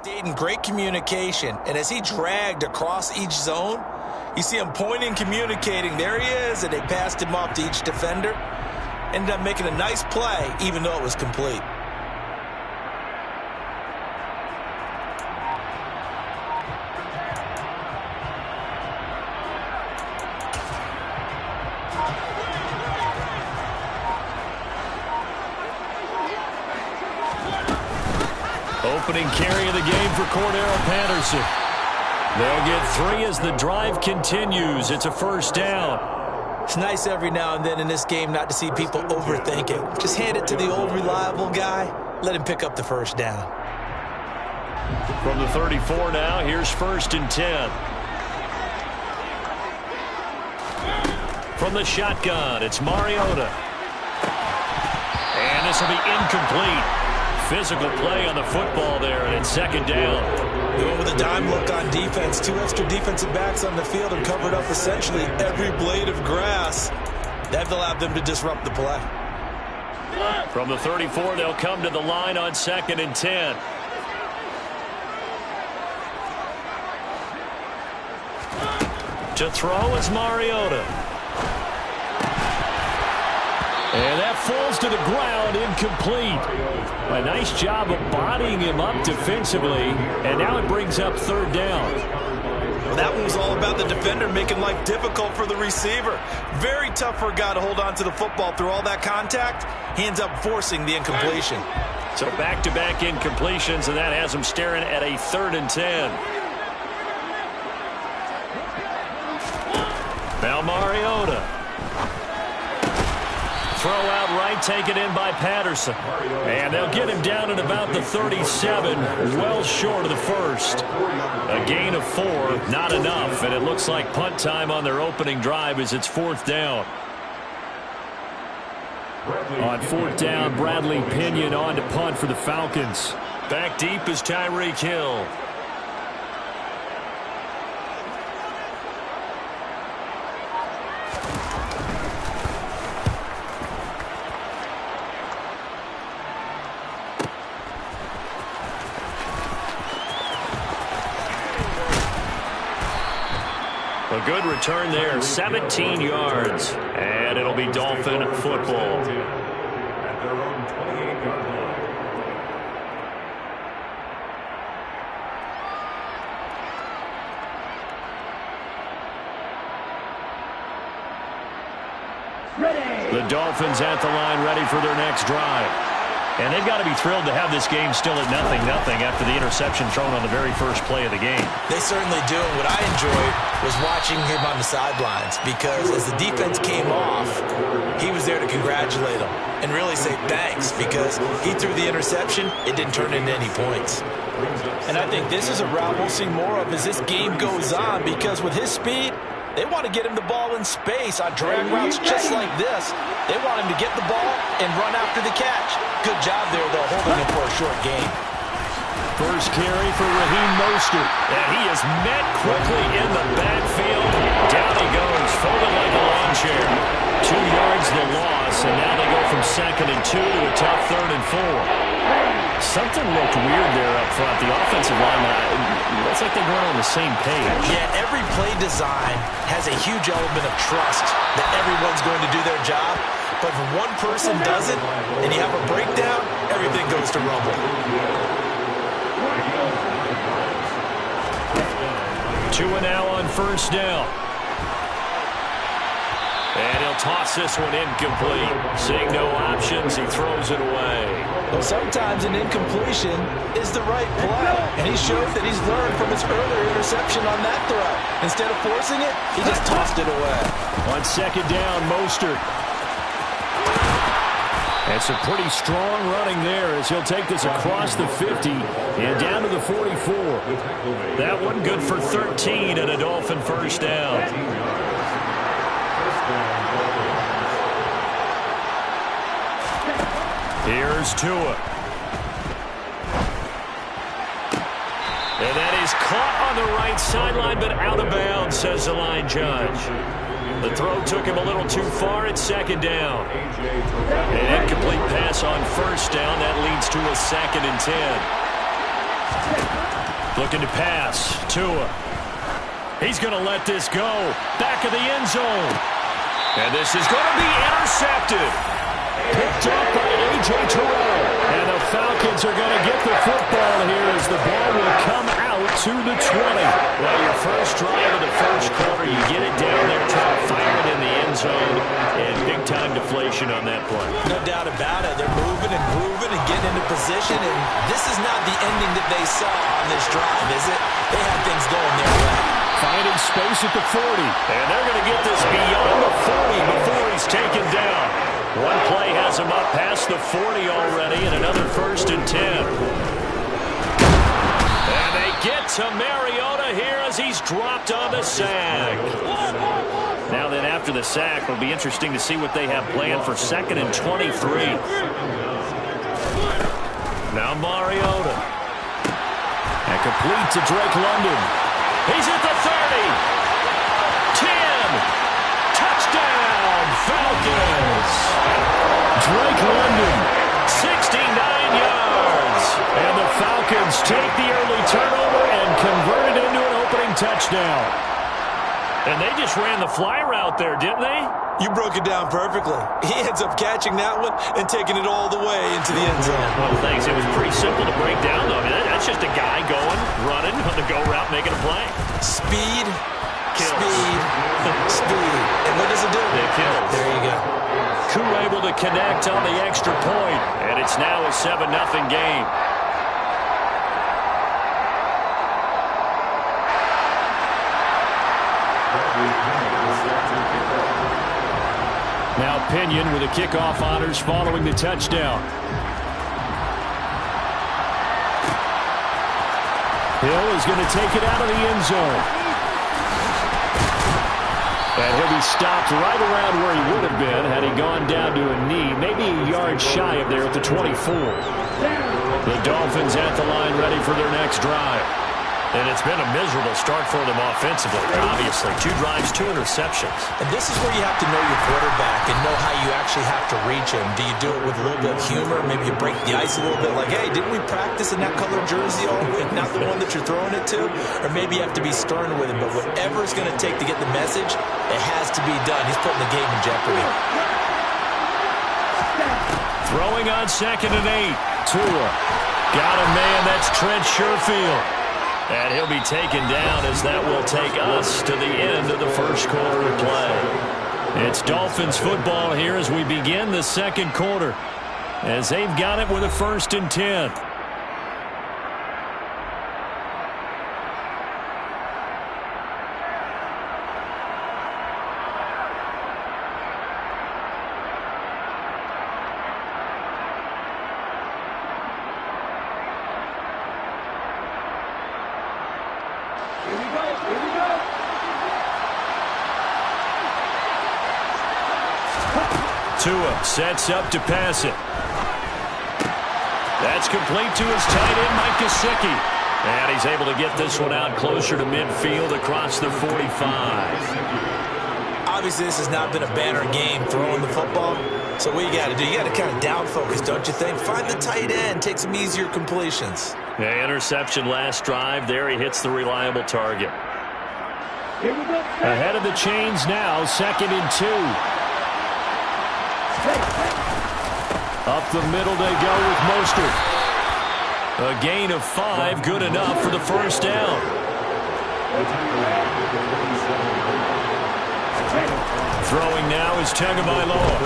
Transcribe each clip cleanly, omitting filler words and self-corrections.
Dayton, great communication. And as he dragged across each zone, you see him pointing, communicating. There he is, and they passed him off to each defender. Ended up making a nice play, even though it was complete. Opening carry of the game for Cordero Patterson. They'll get 3 as the drive continues. It's a first down. It's nice every now and then in this game not to see people overthink it. Just hand it to the old reliable guy. Let him pick up the first down. From the 34 now, here's 1st and 10. From the shotgun, it's Mariota. And this will be incomplete. Physical play on the football there, and it's 2nd down. They went with a dime look on defense. 2 extra defensive backs on the field and covered up essentially every blade of grass. That allowed them to disrupt the play. From the 34, they'll come to the line on 2nd and 10. To throw is Mariota. And that falls to the ground, incomplete. A nice job of bodying him up defensively, and now it brings up 3rd down. Well, that one was all about the defender making life difficult for the receiver. Very tough for a guy to hold on to the football through all that contact. He ends up forcing the incompletion. So back-to-back incompletions, and that has him staring at a 3rd and 10. Now Mariota. Throw out right, taken in by Patterson. And they'll get him down at about the 37, well short of the first. A gain of 4, not enough, and it looks like punt time on their opening drive as it's 4th down. On 4th down, Bradley Pinion on to punt for the Falcons. Back deep is Tyreek Hill. A good return there, 17 yards. And it'll be Dolphin football. The Dolphins at the line, ready for their next drive. And they've got to be thrilled to have this game still at 0-0 after the interception thrown on the very first play of the game. They certainly do. And what I enjoyed was watching him on the sidelines, because as the defense came off, he was there to congratulate them and really say thanks, because he threw the interception. It didn't turn into any points. And I think this is a route we'll see more of as this game goes on, because with his speed, they want to get him the ball in space on drag routes just like this. They want him to get the ball and run after the catch. Good job there, though, holding him for a short gain. First carry for Raheem Mostert. And he is met quickly in the backfield. Down he goes, folded like a lawn chair. 2 yards the loss, and now they go from 2nd and 2 to a tough 3rd and 4. Something looked weird there up front. The offensive line, it's like they weren't on the same page. Yeah, every play design has a huge element of trust that everyone's going to do their job. But if one person does it and you have a breakdown, everything goes to rumble. 2 and now on 1st down. And he'll toss this one incomplete. Seeing no options, he throws it away. Well, sometimes an incompletion is the right play. And he showed that he's learned from his earlier interception on that throw. Instead of forcing it, he just tossed it away. On 2nd down, Mostert. And some pretty strong running there as he'll take this across the 50 and down to the 44. That one good for 13 and a Dolphin first down. Here's Tua. And that is caught on the right sideline, but out of bounds, says the line judge. The throw took him a little too far at 2nd down. An incomplete pass on 1st down. That leads to a 2nd and 10. Looking to pass. Tua. He's going to let this go. Back of the end zone. And this is going to be intercepted. Picked up by A.J. Terrell. And the Falcons are going to get the football here as the ball will come out to the 20. Well, your first drive of the first quarter, you get it down there, try to fire it in the end zone, and big-time deflation on that play. No doubt about it. They're moving and grooving and getting into position, and this is not the ending that they saw on this drive, is it? They had things going their way. Finding space at the 40, and they're going to get this beyond the 40 before he's taken down. One play has him up past the 40 already, and another 1st and 10. And they get to Mariota here as he's dropped on the sack. Now then, after the sack, it'll be interesting to see what they have planned for 2nd and 23. Now Mariota. And complete to Drake London. He's at the 30. 10. Touchdown, Falcons. Drake London, 69 yards. And the Falcons take the early turnover and convert it into an opening touchdown. And they just ran the fly route there, didn't they? You broke it down perfectly. He ends up catching that one and taking it all the way into the end zone. Well, thanks. It was pretty simple to break down, though. I mean, that's just a guy going, running on the go route, making a play. Speed, Kills. speed, speed. And what does it do? It kills. There you go. Koo able to connect on the extra point, and it's now a 7-0 game. Now Pinion with the kickoff honors following the touchdown. Hill is going to take it out of the end zone. And he'll be stopped right around where he would have been had he gone down to a knee, maybe a yard shy of there at the 24. The Dolphins at the line ready for their next drive. And it's been a miserable start for them offensively, obviously. 2 drives, 2 interceptions. And this is where you have to know your quarterback and know how you actually have to reach him. Do you do it with a little bit of humor? Maybe you break the ice a little bit like, hey, didn't we practice in that color jersey all week, not the one that you're throwing it to? Or maybe you have to be stern with him. But whatever it's going to take to get the message, it has to be done. He's putting the game in jeopardy. Throwing on 2nd and 8. Tua. Got a man, that's Trent Sherfield. And he'll be taken down as that will take us to the end of the first quarter of play. It's Dolphins football here as we begin the second quarter, as they've got it with a 1st and 10. Tua sets up to pass it. That's complete to his tight end, Mike Gesicki. And he's able to get this one out closer to midfield across the 45. Obviously, this has not been a banner game throwing the football. So what you got to do, you got to kind of down focus, don't you think? Find the tight end, take some easier completions. Yeah, interception last drive. There he hits the reliable target. Ahead of the chains now, 2nd and 2. Up the middle they go with Mostert. A gain of 5, good enough for the first down. Throwing now is Tagovailoa.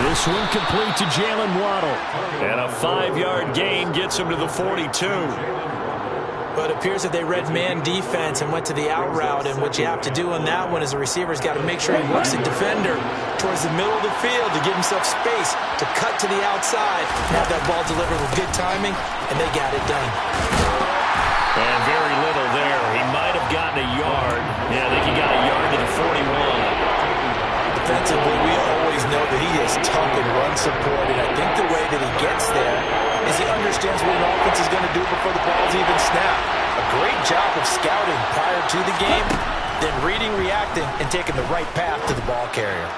This one complete to Jalen Waddle. And a 5-yard gain gets him to the 42. But it appears that they read man defense and went to the out route, and what you have to do on that one is the receiver's got to make sure he works the defender towards the middle of the field to give himself space to cut to the outside and have that ball delivered with good timing, and they got it done. And very little there. He might have gotten a yard. Yeah, I think he got a yard to the 41. Defensively, we always know that he is tough and run support, and I think the way that he gets there is he understands what an offense is going to do before the ball's even snapped. A great job of scouting prior to the game, then reading, reacting, and taking the right path to the ball carrier.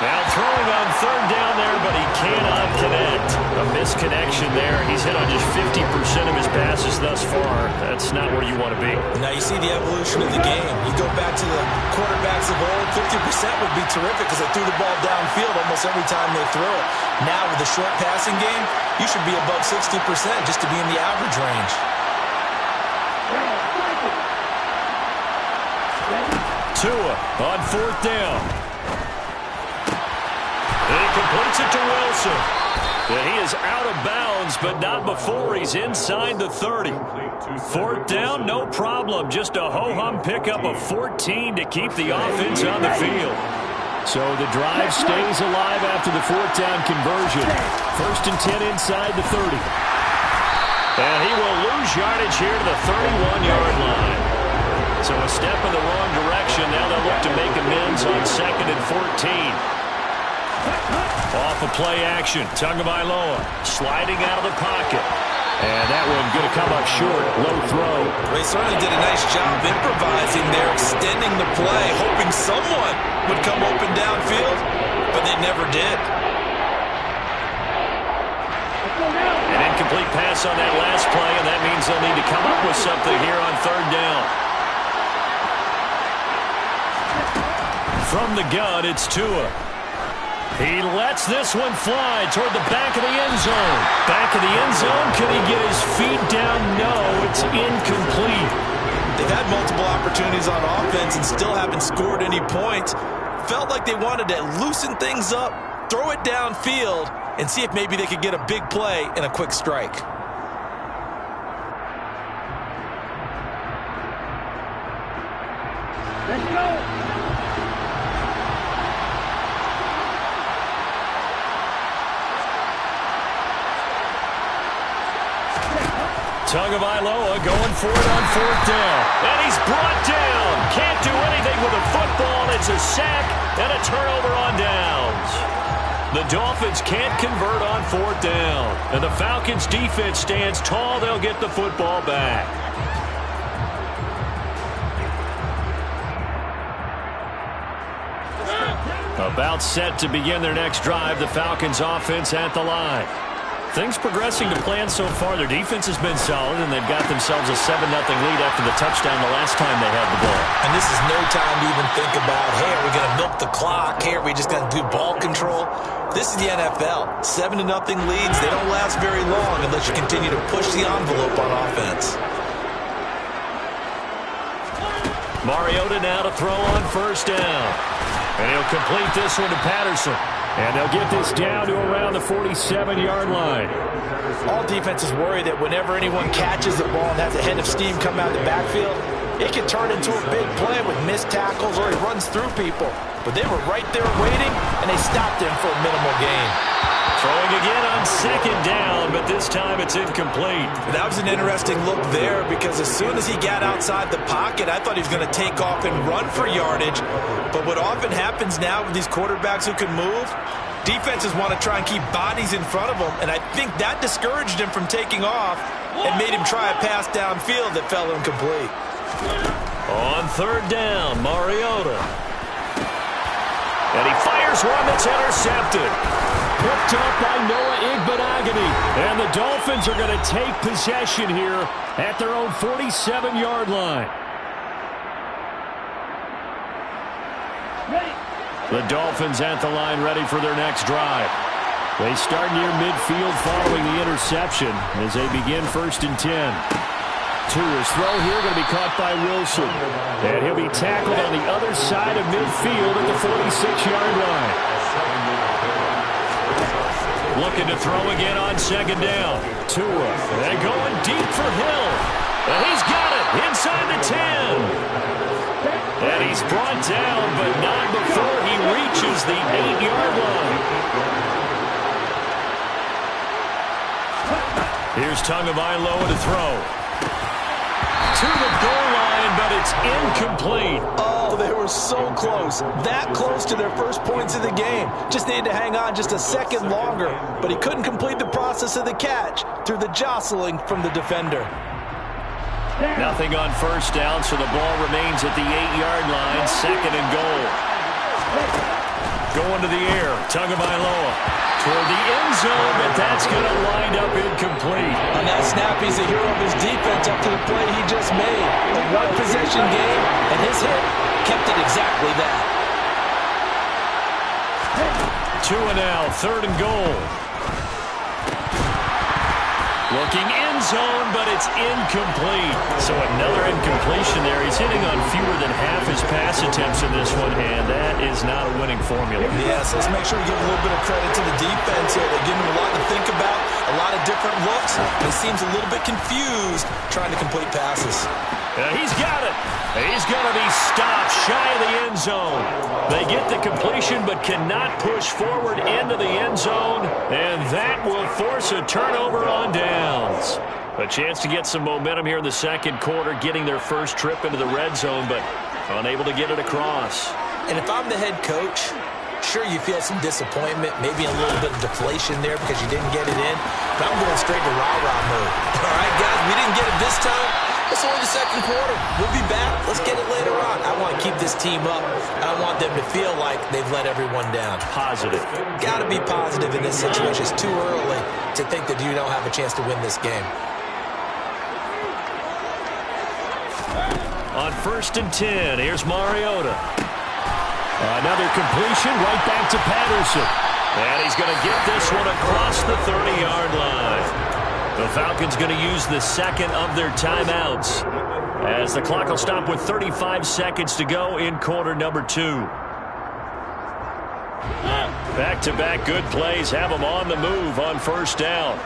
Now throwing on 3rd down there, but he cannot connect. A A misconnection there. He's hit on just 50% of his passes thus far. That's not where you want to be. Now you see the evolution of the game. You go back to the quarterbacks of old, 50% would be terrific because they threw the ball downfield almost every time they threw it. Now with the short passing game, you should be above 60% just to be in the average range. Tua on 4th down. And he completes it to Wilson. And he is out of bounds, but not before he's inside the 30. 4th down, no problem. Just a ho-hum pickup of 14 to keep the offense on the field. So the drive stays alive after the 4th down conversion. 1st and 10 inside the 30. And he will lose yardage here to the 31-yard line. So a step in the wrong direction. Now they'll look to make amends on 2nd and 14. Off of play action. Tagovailoa sliding out of the pocket. And that one going to come up short. Low throw. They certainly did a nice job improvising there, extending the play, hoping someone would come open downfield, but they never did. An incomplete pass on that last play, and that means they'll need to come up with something here on 3rd down. From the gun, it's Tua. He lets this one fly toward the back of the end zone. Back of the end zone. Can he get his feet down? No, it's incomplete. They've had multiple opportunities on offense and still haven't scored any points. Felt like they wanted to loosen things up, throw it downfield, and see if maybe they could get a big play and a quick strike. Let's go. Tagovailoa going for it on 4th down. And he's brought down. Can't do anything with a football. It's a sack and a turnover on downs. The Dolphins can't convert on 4th down. And the Falcons' defense stands tall. They'll get the football back. About set to begin their next drive. The Falcons' offense at the line. Things progressing to plan so far. Their defense has been solid, and they've got themselves a 7-0 lead after the touchdown the last time they had the ball. And this is no time to even think about, hey, are we going to milk the clock? Hey, are we just going to do ball control? This is the NFL. 7-0 leads. They don't last very long unless you continue to push the envelope on offense. Mariota now to throw on 1st down. And he'll complete this one to Patterson. And they'll get this down to around the 47-yard line. All defenses worry that whenever anyone catches the ball and has a head of steam come out of the backfield, it can turn into a big play with missed tackles or he runs through people. But they were right there waiting, and they stopped him for a minimal gain. Throwing again on 2nd down, but this time it's incomplete. That was an interesting look there because as soon as he got outside the pocket, I thought he was going to take off and run for yardage. But what often happens now with these quarterbacks who can move, defenses want to try and keep bodies in front of them, and I think that discouraged him from taking off and made him try a pass downfield that fell incomplete. On 3rd down, Mariota. And he fires one that's intercepted. Picked up by Noah Igbenogany. And the Dolphins are going to take possession here at their own 47-yard line. The Dolphins at the line ready for their next drive. They start near midfield following the interception as they begin 1st and 10. Tua's throw here going to be caught by Wilson. And he'll be tackled on the other side of midfield at the 46-yard line. Looking to throw again on 2nd down. Tua, and going deep for Hill. And he's got it inside the 10. And he's brought down, but not before he reaches the 8-yard line. Here's Tagovailoa to throw. To the goal line, but it's incomplete. Oh, they were so close. That close to their first points of the game. Just needed to hang on just a second longer. But he couldn't complete the process of the catch through the jostling from the defender. Nothing on 1st down, so the ball remains at the 8-yard line, 2nd and goal. Going to the air. Tagovailoa toward the end zone, but that's going to wind up incomplete. On that snap, he's a hero of his defense up to the play he just made. A one-possession game, and his hit kept it exactly that. 2 and now, 3rd and goal. Looking end zone, but it's incomplete. So another incompletion there. He's hitting on fewer than half his pass attempts in this one, and that is not a winning formula. Yes, let's make sure we give a little bit of credit to the defense here. They give him a lot to think about, a lot of different looks. He seems a little bit confused trying to complete passes. He's got it. He's going to be stopped shy of the end zone. They get the completion but cannot push forward into the end zone, and that will force a turnover on downs. A chance to get some momentum here in the second quarter, getting their first trip into the red zone, but unable to get it across. And if I'm the head coach, sure, you feel some disappointment, maybe a little bit of deflation there because you didn't get it in, but I'm going straight to rah-rah mode. All right, guys, we didn't get it this time. It's only the second quarter. We'll be back. Let's get it later on. I want to keep this team up. I don't want them to feel like they've let everyone down. Positive. Got to be positive in this situation. It's too early to think that you don't have a chance to win this game. On 1st and 10, here's Mariota. Another completion right back to Patterson. And he's going to get this one across the 30-yard line. The Falcons going to use the second of their timeouts as the clock will stop with 35 seconds to go in quarter number 2. Back-to-back good plays have them on the move on 1st down.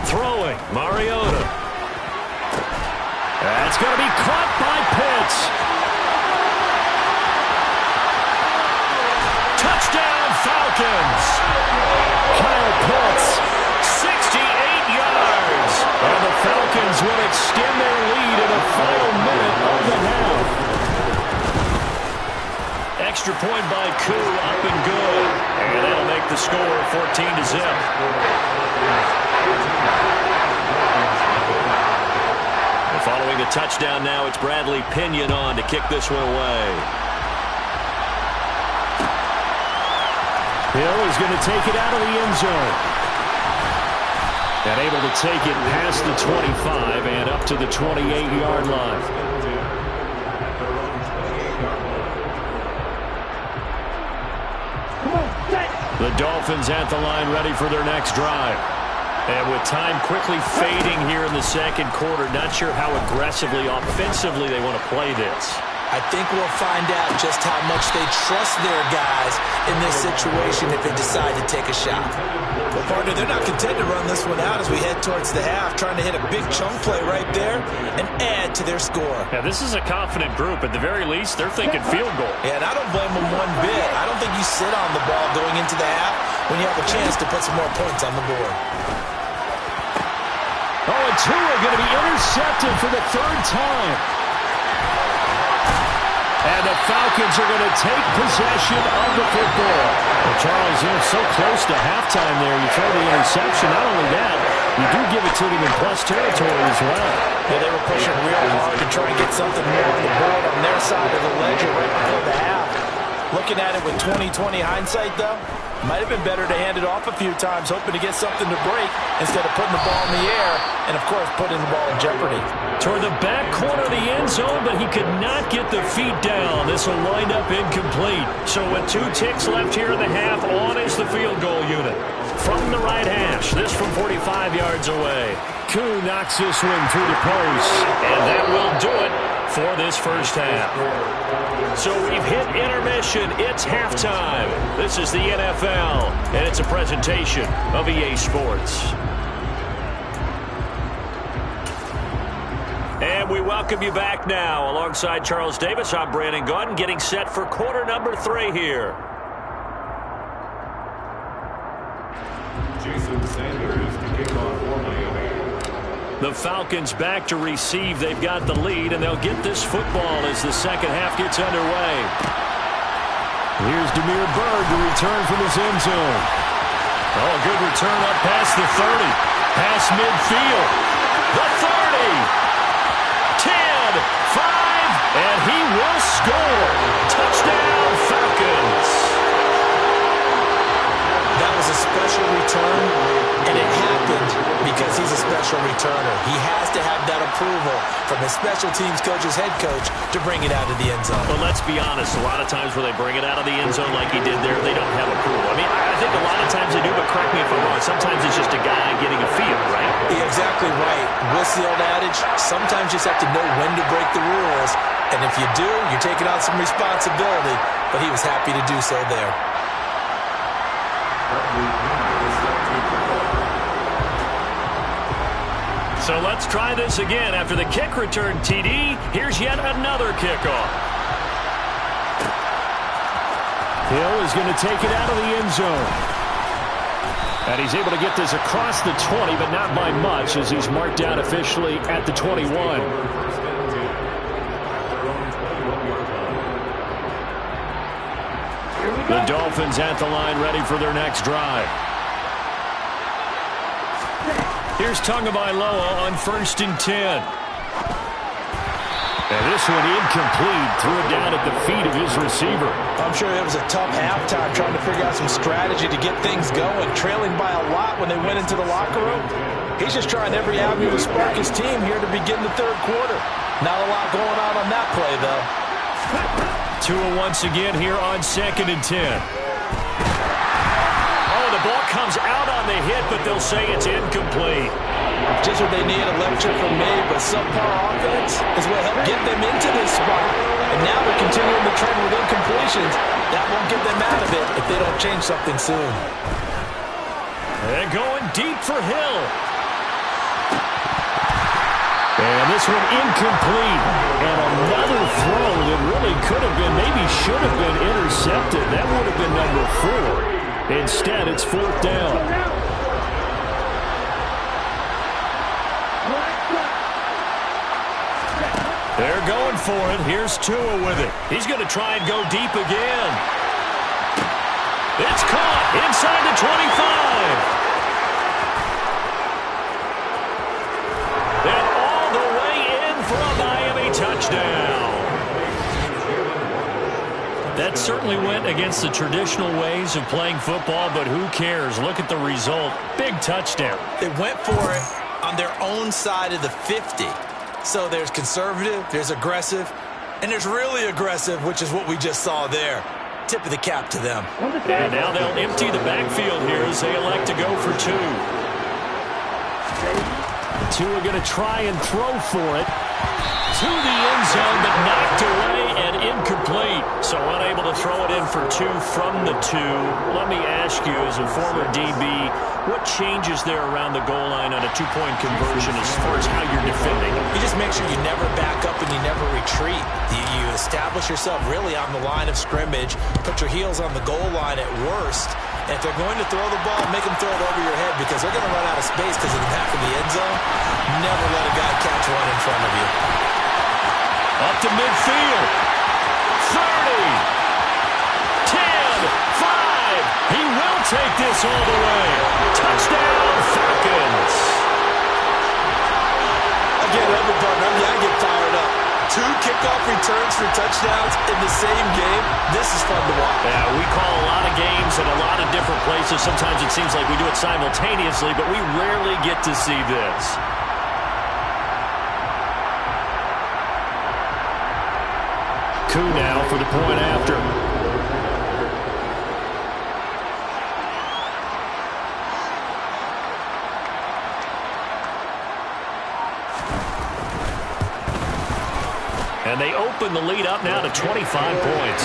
Throwing, Mariota. That's going to be caught by Pitts. Touchdown, Falcons. Kyle Pitts. 68 yards. And the Falcons will extend their lead in the final minute of the half. Extra point by Koo, up and good. And that'll make the score 14-0. Following the touchdown now, it's Bradley Pinion on to kick this one away. Hill is going to take it out of the end zone. And able to take it past the 25 and up to the 28-yard line. The Dolphins at the line ready for their next drive. And with time quickly fading here in the second quarter, not sure how aggressively, offensively they want to play this. I think we'll find out just how much they trust their guys in this situation if they decide to take a shot. Well, partner, they're not content to run this one out as we head towards the half, trying to hit a big chunk play right there and add to their score. Yeah, this is a confident group. At the very least, they're thinking field goal. Yeah, and I don't blame them one bit. I don't think you sit on the ball going into the half when you have a chance to put some more points on the board. Oh, and Tua going to be intercepted for the 3rd time. And the Falcons are going to take possession of the football. Well, Charles, you're so close to halftime there. You throw the interception. Not only that, you do give it to them in plus territory as well. Yeah, they were pushing real hard to try and get something more on the board on their side of the ledger right before the half. Looking at it with 20/20 hindsight, though, might have been better to hand it off a few times, hoping to get something to break instead of putting the ball in the air and, of course, putting the ball in jeopardy. Toward the back corner of the end zone, but he could not get the feet down. This will wind up incomplete. So with 2 ticks left here in the half, on is the field goal unit. From the right hash, this from 45 yards away. Koo knocks this one through the post, and that will do it for this first half. So we've hit intermission. It's halftime. This is the NFL, and it's a presentation of EA Sports. And we welcome you back now. Alongside Charles Davis, I'm Brandon Gaudin, getting set for quarter number 3 here. Jason Sanders to kick off for Miami. The Falcons back to receive. They've got the lead, and they'll get this football as the second half gets underway. Here's Damiere Byrd to return from his end zone. Oh, a good return up past the 30. Past midfield. The 30. 10, 5, And he will score. Touchdown, Falcons. That was a special return, and it happened because he's a special returner. He has to have that approval from his special teams coach's head coach to bring it out of the end zone. But let's be honest, a lot of times when they bring it out of the end zone like he did there, they don't have approval. I mean, I think a lot of times they do, but correct me if I'm wrong. Sometimes it's just a guy getting a feel, right? You're exactly right. What's the old adage? Sometimes you just have to know when to break the rules, and if you do, you're taking on some responsibility, but he was happy to do so there. So let's try this again. After the kick return TD, here's yet another kickoff. Hill is going to take it out of the end zone. And he's able to get this across the 20, but not by much, as he's marked down officially at the 21. The Dolphins at the line, ready for their next drive. Here's Tagovailoa on 1st and 10. And this one incomplete. Threw it down at the feet of his receiver. I'm sure it was a tough halftime trying to figure out some strategy to get things going. Trailing by a lot when they went into the locker room. He's just trying every avenue to spark his team here to begin the third quarter. Not a lot going on that play, though. Tua once again here on 2nd and 10. Oh, the ball comes out on the hit, but they'll say it's incomplete. Just what they need, a lecture from me, but subpar offense is what helped get them into this spot. And now they're continuing the trend with incompletions. That won't get them out of it if they don't change something soon. And going deep for Hill. And this one incomplete. And another throw that really could have been, maybe should have been intercepted. That would have been number 4. Instead, it's 4th down. They're going for it. Here's Tua with it. He's going to try and go deep again. It's caught inside the 25. And all the way in for a Miami touchdown. That certainly went against the traditional ways of playing football, but who cares? Look at the result. Big touchdown. They went for it on their own side of the 50. So there's conservative, there's aggressive, and there's really aggressive, which is what we just saw there. Tip of the cap to them. And now they'll empty the backfield here as they elect to go for 2. Tua going to try and throw for it. To the end zone, but knocked away and incomplete. So unable to throw it in for 2 from the 2. Let me ask you, as a former DB, what changes there around the goal line on a 2-point conversion as far as how you're defending? You just make sure you never back up and you never retreat. You establish yourself really on the line of scrimmage, put your heels on the goal line at worst, and if they're going to throw the ball, make them throw it over your head because they're going to run out of space because of the back of the end zone. Never let a guy catch one in front of you. Up to midfield. 30. 10. 5. He will take this all the way. Touchdown, Falcons. Again, partner, I get fired up. 2 kickoff returns for touchdowns in the same game. This is fun to watch. Yeah, we call a lot of games in a lot of different places. Sometimes it seems like we do it simultaneously, but we rarely get to see this. Coup now for the point after. And they open the lead up now to 25 points.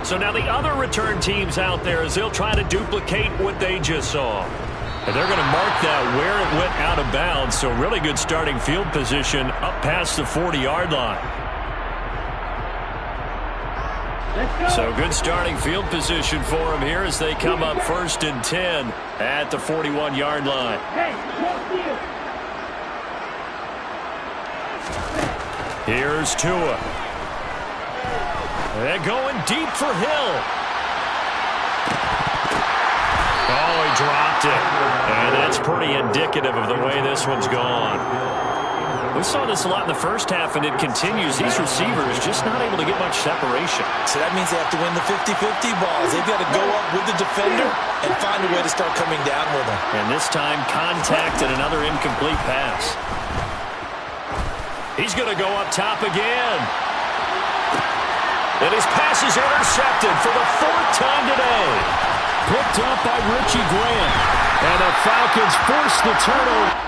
So now the other return teams out there as they'll try to duplicate what they just saw. And they're going to mark that where it went out of bounds. So really good starting field position up past the 40-yard line. So good starting field position for them here as they come up 1st and 10 at the 41-yard line. Here's Tua. They're going deep for Hill. Oh, he dropped it. And that's pretty indicative of the way this one's gone. We saw this a lot in the first half, and it continues. These receivers just not able to get much separation. So that means they have to win the 50-50 balls. They've got to go up with the defender and find a way to start coming down with them. And this time, contact and another incomplete pass. He's going to go up top again. And his pass is intercepted for the 4th time today. Picked up by Richie Graham. And the Falcons force the turnover.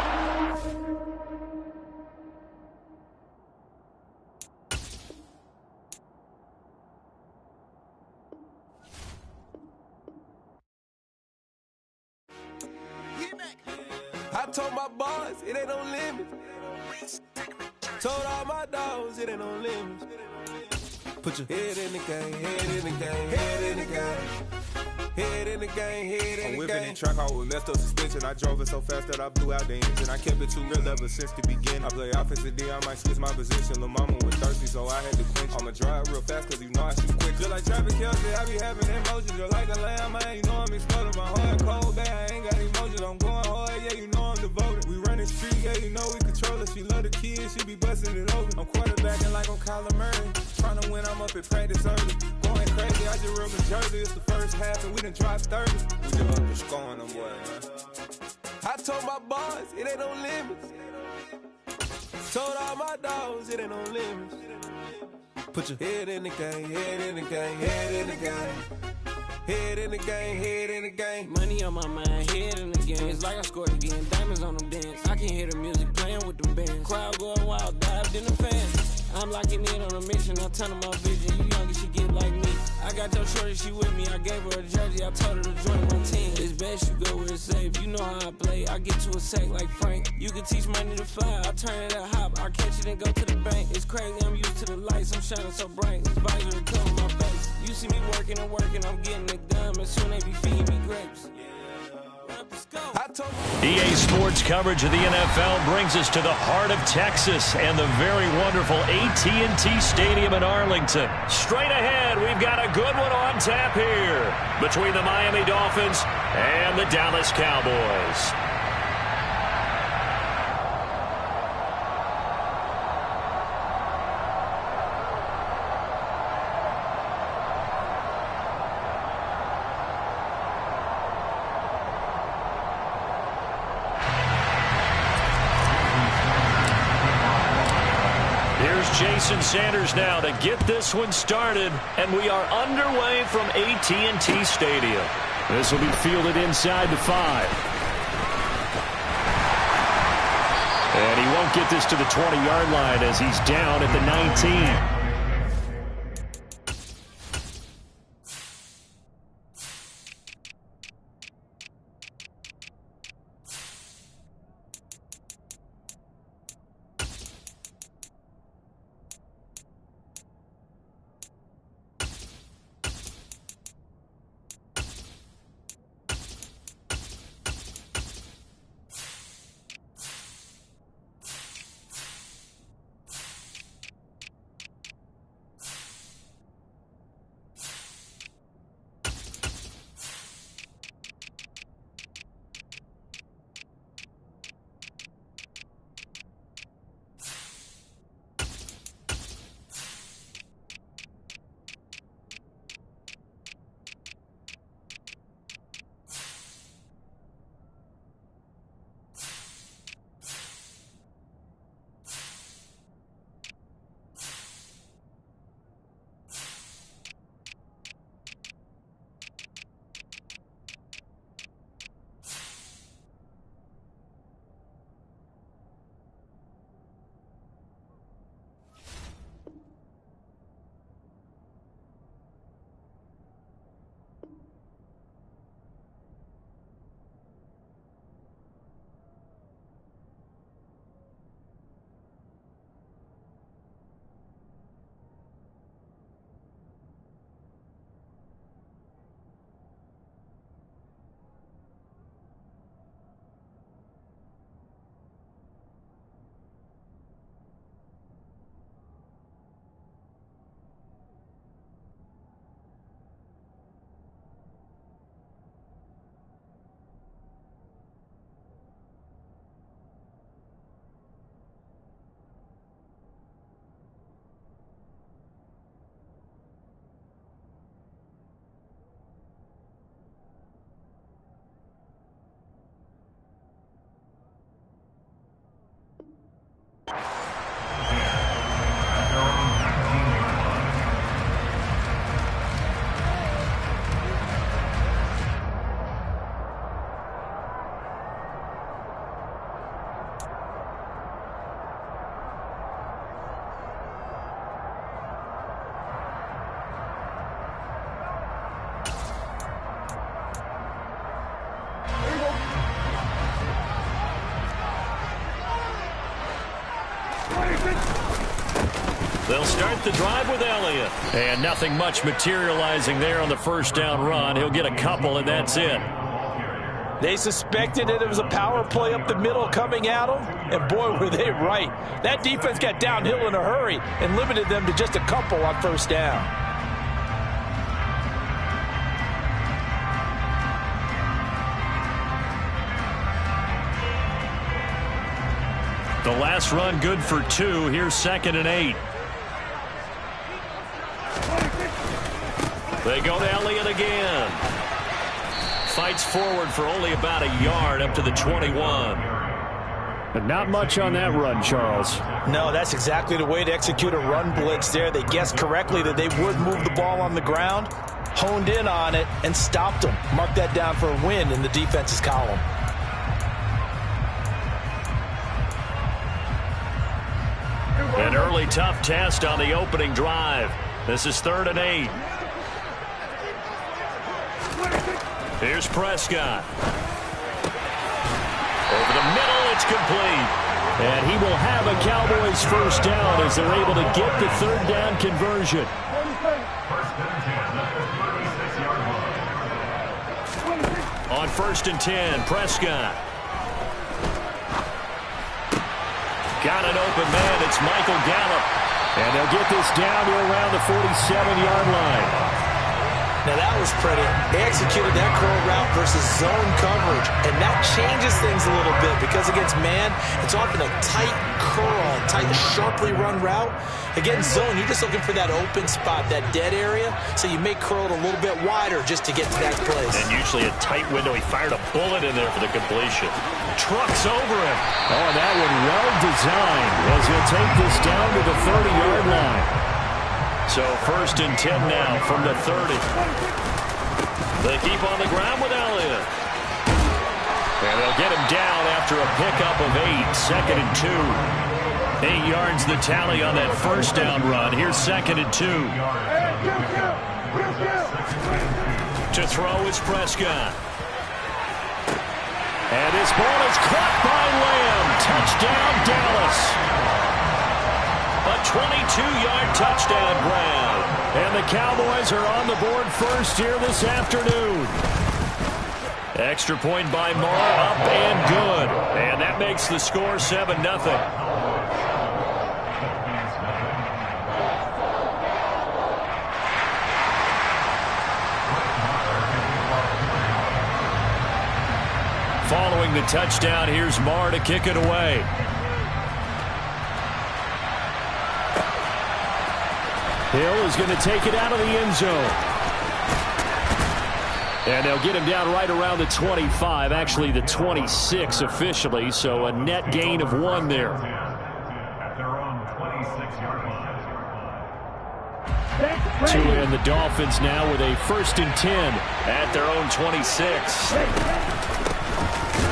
I told my boys it ain't no limit. Told all my dogs it ain't no limit. Put your head in the game, head in the game, head in the game. Head in the game, head in the game. I'm whipping in track out with messed up suspension. I drove it so fast that I blew out the engine. I kept it too real ever since the beginning. I play offensive D, I might switch my position. Lil' mama was thirsty, so I had to quench. I'ma drive real fast, cause you know I shoot quick. Just like Travis Kelce, I be having emotions. Just like a lamb, man, you know I'm exploding. My heart cold, bad, I ain't got emotions. I'm going hard, yeah, you know I'm devoted. We running street, yeah, you know we control it. She love the kids, she be busting it over. I'm quarterbacking like I'm Kyler Murray. Trying to win, I'm up at practice early. Going crazy, I just real Jersey. It's the first half, and we done dropped 30. We just up to scoring them, boy, man. I told my boys it ain't no limits. Told all my dogs it ain't no limits. Put your head in the game, head in the game, head in the game. Head in the game, head in the game. Money on my mind, head in the game. It's like I scored again, diamonds on them dance. I can hear the music playing with them bands. Crowd going wild, dived in the fans. I'm locking in on a mission, I turn my vision. You young, she get like me. I got your shorty, she with me. I gave her a jersey, I told her to join my team. It's best you go where it's safe. You know how I play. I get to a sack like Frank. You can teach money to fly. I turn it at hop. I catch it and go to the bank. It's crazy, I'm used to the lights. I'm shining so bright. This visor cover my face. You see me working and working. I'm getting it done. And soon they be feeding me grapes. EA Sports coverage of the NFL brings us to the heart of Texas and the very wonderful AT&T Stadium in Arlington. Straight ahead, we've got a good one on tap here between the Miami Dolphins and the Dallas Cowboys. Jason Sanders now to get this one started, and we are underway from AT&T Stadium. This will be fielded inside the 5. And he won't get this to the 20-yard line as he's down at the 19. They'll start the drive with Elliott. And nothing much materializing there on the first down run. He'll get a couple, and that's it. They suspected that it was a power play up the middle coming at them, and boy, were they right. That defense got downhill in a hurry and limited them to just a couple on first down. The last run good for 2. Here's 2nd and 8. They go to Elliott again. Fights forward for only about a yard up to the 21. But not much on that run, Charles. No, that's exactly the way to execute a run blitz there. They guessed correctly that they would move the ball on the ground, honed in on it, and stopped them. Mark that down for a win in the defense's column. An early tough test on the opening drive. This is 3rd and 8. Here's Prescott. Over the middle, it's complete. And he will have a Cowboys first down as they're able to get the 3rd down conversion. On 1st and 10, Prescott. Got an open man. It's Michael Gallup. And they'll get this down to around the 47-yard line. Now that was pretty. They executed that curl route versus zone coverage, and that changes things a little bit because against man, it's often a tight curl, tight, sharply run route. Against zone, you're just looking for that open spot, that dead area, so you may curl it a little bit wider just to get to that place. And usually a tight window. He fired a bullet in there for the completion. Trucks over him. Oh, that one well designed as he'll take this down to the 30-yard line. So 1st and 10 now from the 30. They keep on the ground with Elliott. And they'll get him down after a pickup of 8. 2nd and 2. 8 yards the tally on that first down run. Here's 2nd and 2. To throw is Prescott. And his ball is caught by Lamb. Touchdown, Dallas. A 22-yard touchdown grab. And the Cowboys are on the board first here this afternoon. Extra point by Moore, up and good. And that makes the score 7-0. Following the touchdown, here's Moore to kick it away. Hill is going to take it out of the end zone. And they'll get him down right around the 25, actually the 26 officially, so a net gain of 1 there. At their own 26-yard line. And the Dolphins now with a 1st and 10 at their own 26.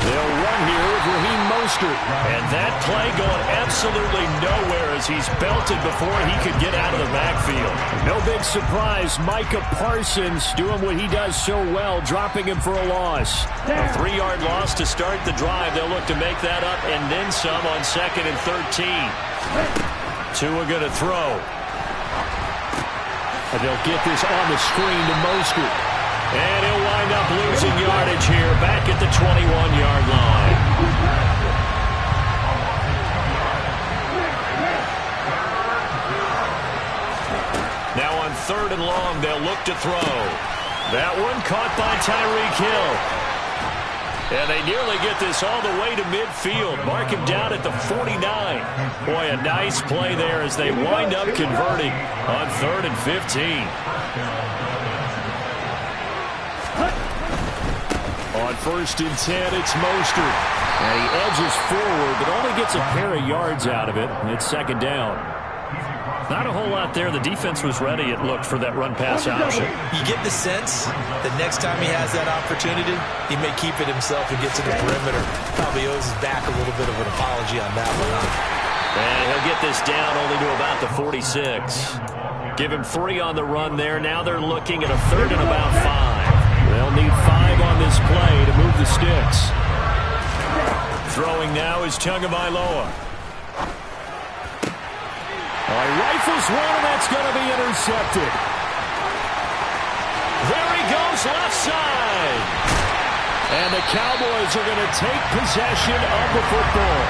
They'll run here with Raheem Mostert. And that play going absolutely nowhere as he's belted before he could get out of the backfield. No big surprise. Micah Parsons doing what he does so well, dropping him for a loss. A 3-yard loss to start the drive. They'll look to make that up and then some on 2nd and 13. Tua going to throw. And they'll get this on the screen to Mostert. And he'll wind up losing yardage here back at the 21-yard line. Now on 3rd and long, they'll look to throw. That one caught by Tyreek Hill. And they nearly get this all the way to midfield. Mark him down at the 49. Boy, a nice play there as they wind up converting on 3rd and 15. On 1st and 10, it's Mostert. And he edges forward, but only gets a pair of yards out of it. And it's 2nd down. Not a whole lot there. The defense was ready, it looked, for that run-pass option. You get the sense that next time he has that opportunity, he may keep it himself and get to the perimeter. Probably owes his back a little bit of an apology on that one. And he'll get this down only to about the 46. Give him 3 on the run there. Now they're looking at a 3rd and about 5. They'll need 5 on this play to move the sticks. Throwing now is Tagovailoa. Oh, he rifles one, and that's going to be intercepted. There he goes, left side. And the Cowboys are going to take possession of the football.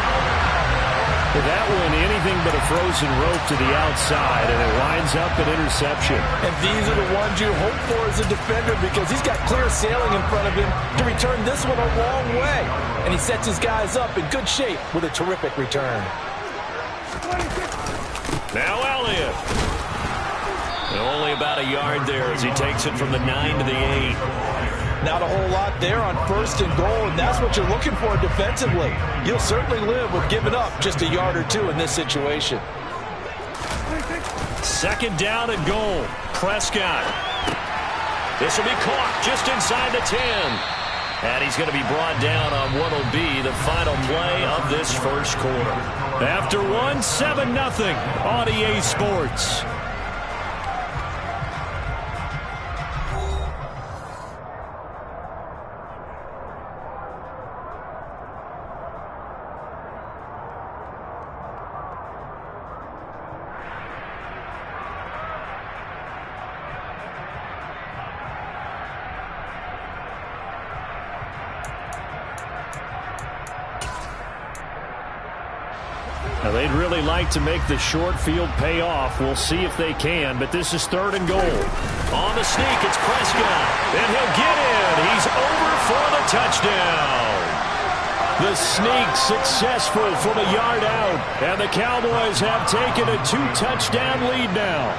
With that one, anything but a frozen rope to the outside, and it winds up an interception. And these are the ones you hope for as a defender because he's got clear sailing in front of him to return this one a long way. And he sets his guys up in good shape with a terrific return. Now Elliott. And only about a yard there as he takes it from the 9 to the 8. Not a whole lot there on 1st and goal, and that's what you're looking for defensively. You'll certainly live with giving up just a yard or two in this situation. 2nd down and goal. Prescott. This will be caught just inside the 10. And he's going to be brought down on what will be the final play of this first quarter. After 7-0 on EA Sports. Now, they'd really like to make the short field pay off. We'll see if they can, but this is 3rd and goal. On the sneak, it's Prescott. And he'll get in. He's over for the touchdown. The sneak successful from a yard out. And the Cowboys have taken a 2-touchdown lead now.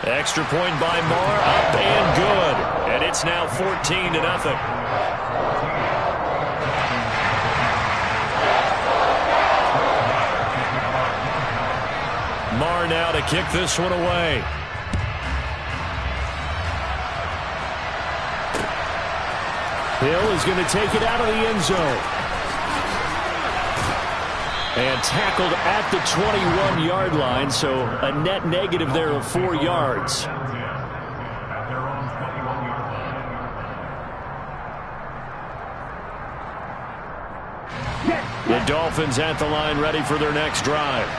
Extra point by Marr, up and good. And it's now 14-0. Marr now to kick this one away. Hill is going to take it out of the end zone. And tackled at the 21-yard line, so a net negative there of 4 yards. The Dolphins at the line ready for their next drive.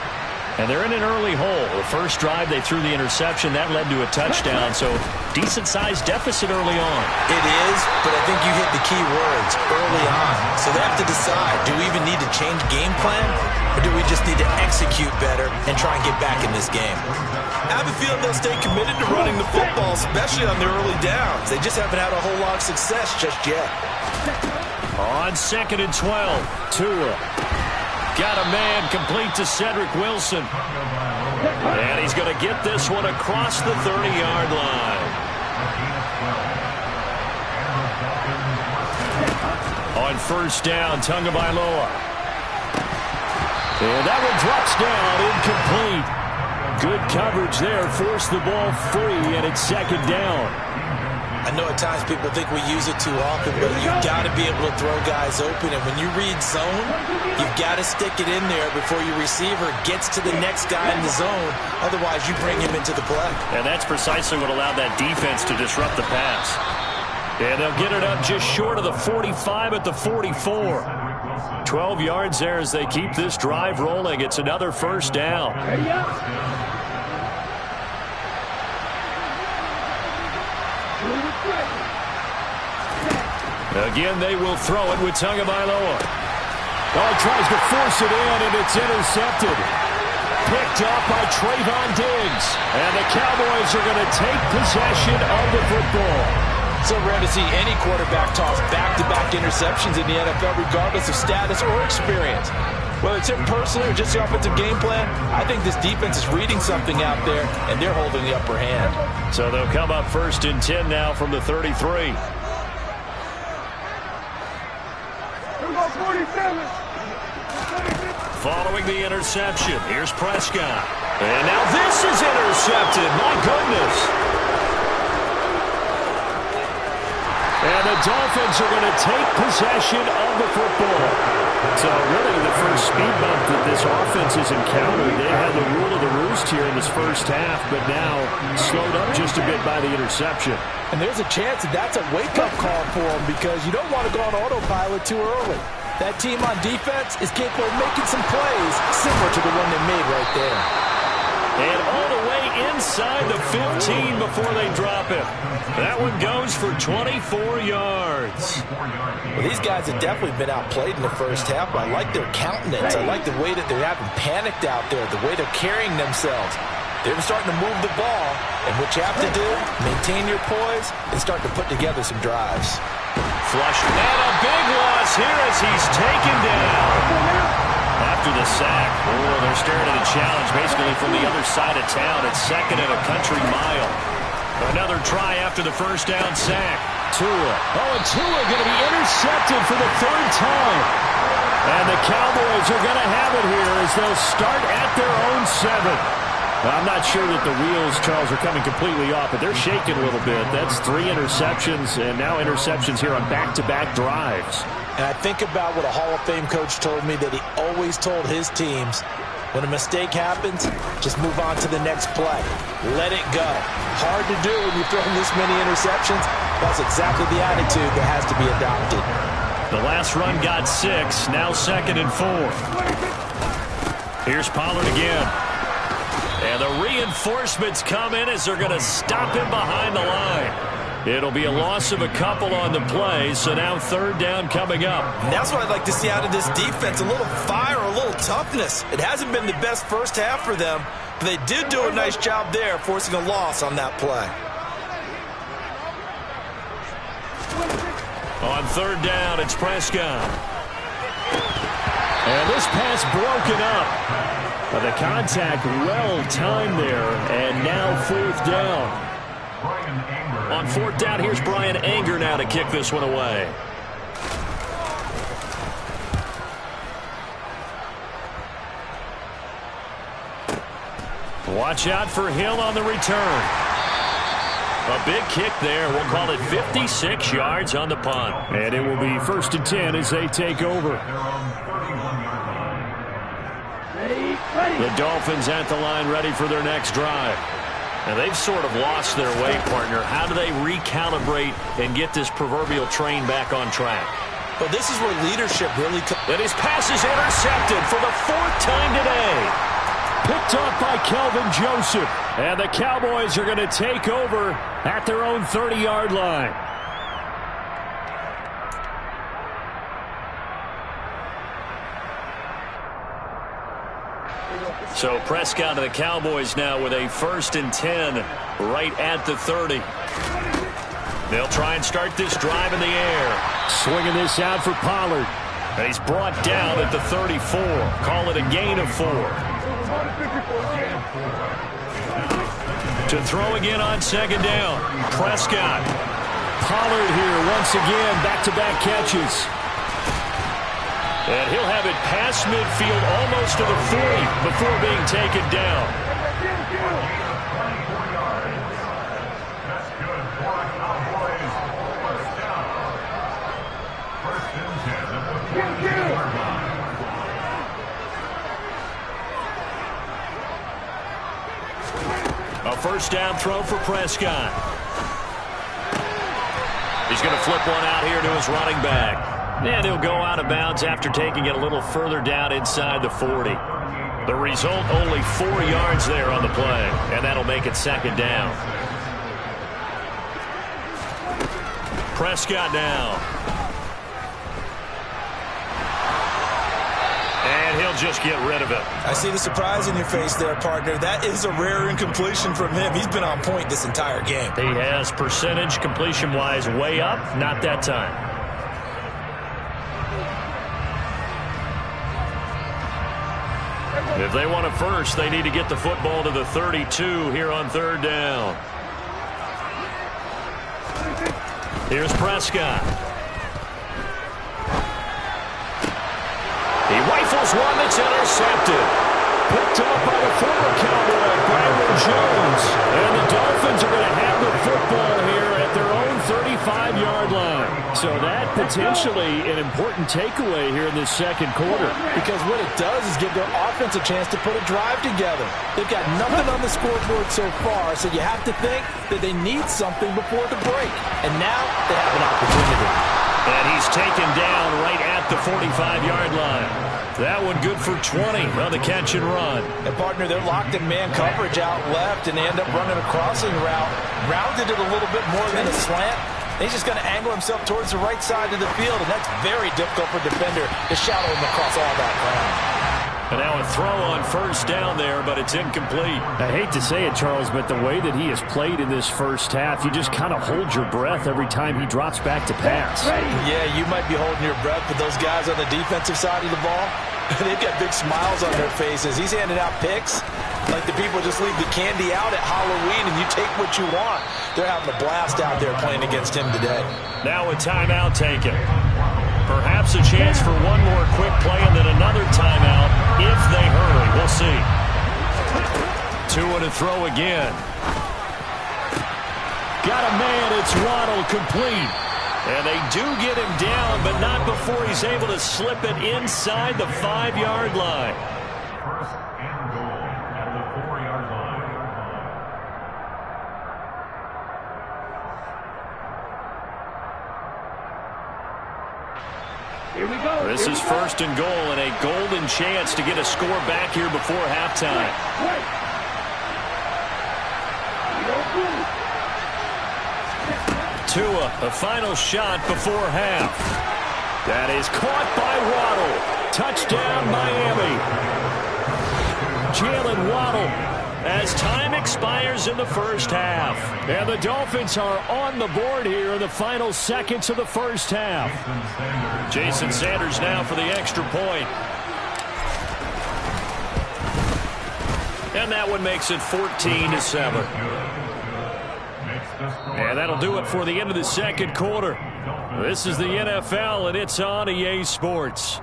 And they're in an early hole. The first drive, they threw the interception. That led to a touchdown, so decent-sized deficit early on. It is, but I think you hit the key words, early on. So they have to decide, do we even need to change game plan, or do we just need to execute better and try and get back in this game? I have a feeling they'll stay committed to running the football, especially on their early downs. They just haven't had a whole lot of success just yet. On 2nd and 12, Tua. Got a man complete to Cedric Wilson. And he's going to get this one across the 30-yard line. On 1st down, Tagovailoa. And that one drops down, incomplete. Good coverage there, forced the ball free, and it's 2nd down. I know at times people think we use it too often, but you've got to be able to throw guys open. And when you read zone, you've got to stick it in there before your receiver gets to the next guy in the zone. Otherwise, you bring him into the play. And that's precisely what allowed that defense to disrupt the pass. And they'll get it up just short of the 45 at the 44. 12 yards there as they keep this drive rolling. It's another 1st down. Again, they will throw it with Tagovailoa. Oh, tries to force it in, and it's intercepted. Picked up by Trayvon Diggs. And the Cowboys are going to take possession of the football. So rare to see any quarterback toss back-to-back interceptions in the NFL, regardless of status or experience. Whether it's him personally or just the offensive game plan, I think this defense is reading something out there, and they're holding the upper hand. So they'll come up 1st and 10 now from the 33. Following the interception, here's Prescott. And now this is intercepted. My goodness. And the Dolphins are going to take possession of the football. So really the first speed bump that this offense has encountered. They had the rule of the roost here in this first half, but now slowed up just a bit by the interception. And there's a chance that that's a wake-up call for them because you don't want to go on autopilot too early. That team on defense is capable of making some plays similar to the one they made right there. And all the way inside the 15 before they drop it. That one goes for 24 yards. Well, these guys have definitely been outplayed in the first half, but I like their countenance. I like the way that they're having panicked out there, the way they're carrying themselves. They're starting to move the ball, and what you have to do, maintain your poise and start to put together some drives. Flushed, and a big loss here as he's taken down. After the sack, they're staring at a challenge basically from the other side of town. It's second and a country mile. Another try after the first down sack. Tua. Oh, and Tua going to be intercepted for the third time. And the Cowboys are going to have it here as they'll start at their own 7. I'm not sure that the wheels, Charles, are coming completely off, but they're shaking a little bit. That's 3 interceptions, and now interceptions here on back-to-back drives. And I think about what a Hall of Fame coach told me, that he always told his teams, when a mistake happens, just move on to the next play. Let it go. Hard to do when you've thrown this many interceptions. That's exactly the attitude that has to be adopted. The last run got 6, now 2nd and 4. Here's Pollard again. And the reinforcements come in as they're going to stop him behind the line. It'll be a loss of a couple on the play, so now 3rd down coming up. And that's what I'd like to see out of this defense, a little fire, a little toughness. It hasn't been the best first half for them, but they did do a nice job there, forcing a loss on that play. On 3rd down, it's Prescott. And this pass broken up. The contact well-timed there, and now 4th down. On 4th down, here's Brian Anger now to kick this one away. Watch out for Hill on the return. A big kick there. We'll call it 56 yards on the punt. And it will be 1st and 10 as they take over. The Dolphins at the line ready for their next drive. And they've sort of lost their way, partner. How do they recalibrate and get this proverbial train back on track? Well, this is where leadership really comes. And his pass is intercepted for the 4th time today. Picked up by Kelvin Joseph. And the Cowboys are going to take over at their own 30-yard line. So Prescott of the Cowboys now with a 1st and 10 right at the 30. They'll try and start this drive in the air. Swinging this out for Pollard. And he's brought down at the 34. Call it a gain of 4. To throw again on 2nd down. Prescott. Pollard here once again. Back-to-back catches. And he'll have it past midfield almost to the 40 before being taken down. That's good for the Cowboys. 1st down. 1st and 10 at the 40-yard line. A 1st down throw for Prescott. He's going to flip one out here to his running back. And he'll go out of bounds after taking it a little further down inside the 40. The result, only 4 yards there on the play. And that'll make it 2nd down. Prescott now. And he'll just get rid of it. I see the surprise in your face there, partner. That is a rare incompletion from him. He's been on point this entire game. He has percentage completion-wise way up. Not that time. If they want a first, they need to get the football to the 32 here on 3rd down. Here's Prescott. He rifles one that's intercepted. Picked up by the former Cowboy, Brandon Jones. And the Dolphins are going to have the football here at their own 35-yard line. So that potentially an important takeaway here in this 2nd quarter. Because what it does is give their offense a chance to put a drive together. They've got nothing on the scoreboard so far, so you have to think that they need something before the break. And now they have an opportunity. And he's taken down right at the 45-yard line. That one good for 20 on the catch and run. And, partner, they're locked in man coverage out left, and they end up running a crossing route. Rounded it a little bit more than a slant. He's just going to angle himself towards the right side of the field, and that's very difficult for a defender to shadow him across all that ground. And now a throw on first down there, but it's incomplete. I hate to say it, Charles, but the way that he has played in this first half, you just kind of hold your breath every time he drops back to pass. Yeah, you might be holding your breath, but those guys on the defensive side of the ball, they've got big smiles on their faces. He's handing out picks like the people just leave the candy out at Halloween and you take what you want. They're having a blast out there playing against him today. Now a timeout taken. Perhaps a chance for one more quick play and then another timeout if they hurry. We'll see. 2 and a throw again. Got a man. It's Waddle, complete. And they do get him down, but not before he's able to slip it inside the 5-yard line. First and goal at the 4-yard line. Here we go. This is first and goal and a golden chance to get a score back here before halftime. Tua, a final shot before half. That is caught by Waddle. Touchdown, Miami. Jalen Waddle as time expires in the first half. And the Dolphins are on the board here in the final seconds of the first half. Jason Sanders now for the extra point. And that one makes it 14-7. And that'll do it for the end of the second quarter. This is the NFL, and it's on EA Sports.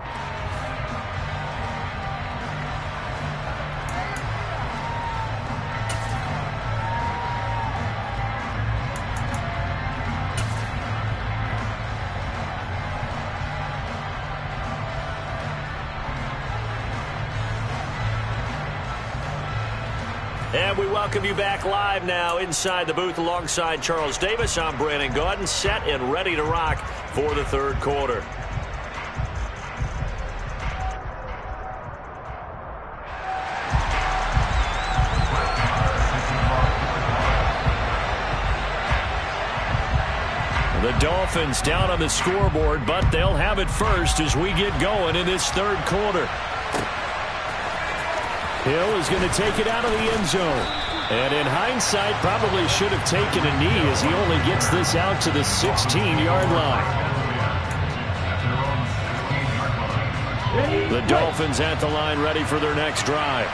And we welcome you back live now inside the booth alongside Charles Davis. I'm Brandon Gaudin, set and ready to rock for the third quarter. The Dolphins down on the scoreboard, but they'll have it first as we get going in this third quarter. Hill is going to take it out of the end zone. And in hindsight, probably should have taken a knee as he only gets this out to the 16-yard line. The Dolphins at the line ready for their next drive.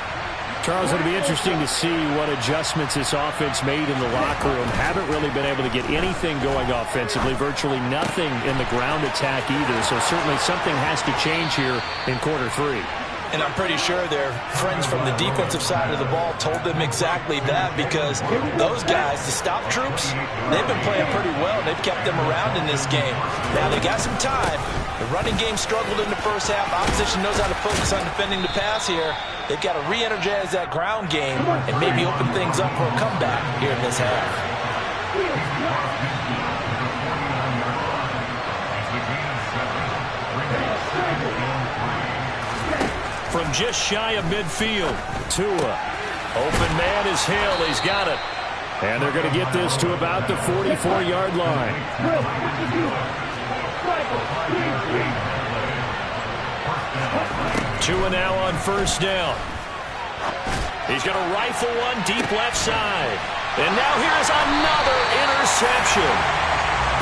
Charles, it'll be interesting to see what adjustments this offense made in the locker room. Haven't really been able to get anything going offensively, virtually nothing in the ground attack either. So certainly something has to change here in quarter 3. And I'm pretty sure their friends from the defensive side of the ball told them exactly that, because those guys, the stop troops, they've been playing pretty well. They've kept them around in this game. Now they got some time. The running game struggled in the first half. Opposition knows how to focus on defending the pass here. They've got to re-energize that ground game and maybe open things up for a comeback here in this half. From just shy of midfield, Tua. Open man is Hill. He's got it. And they're going to get this to about the 44-yard line. Tua now on first down. He's going to rifle one deep left side. And now here's another interception.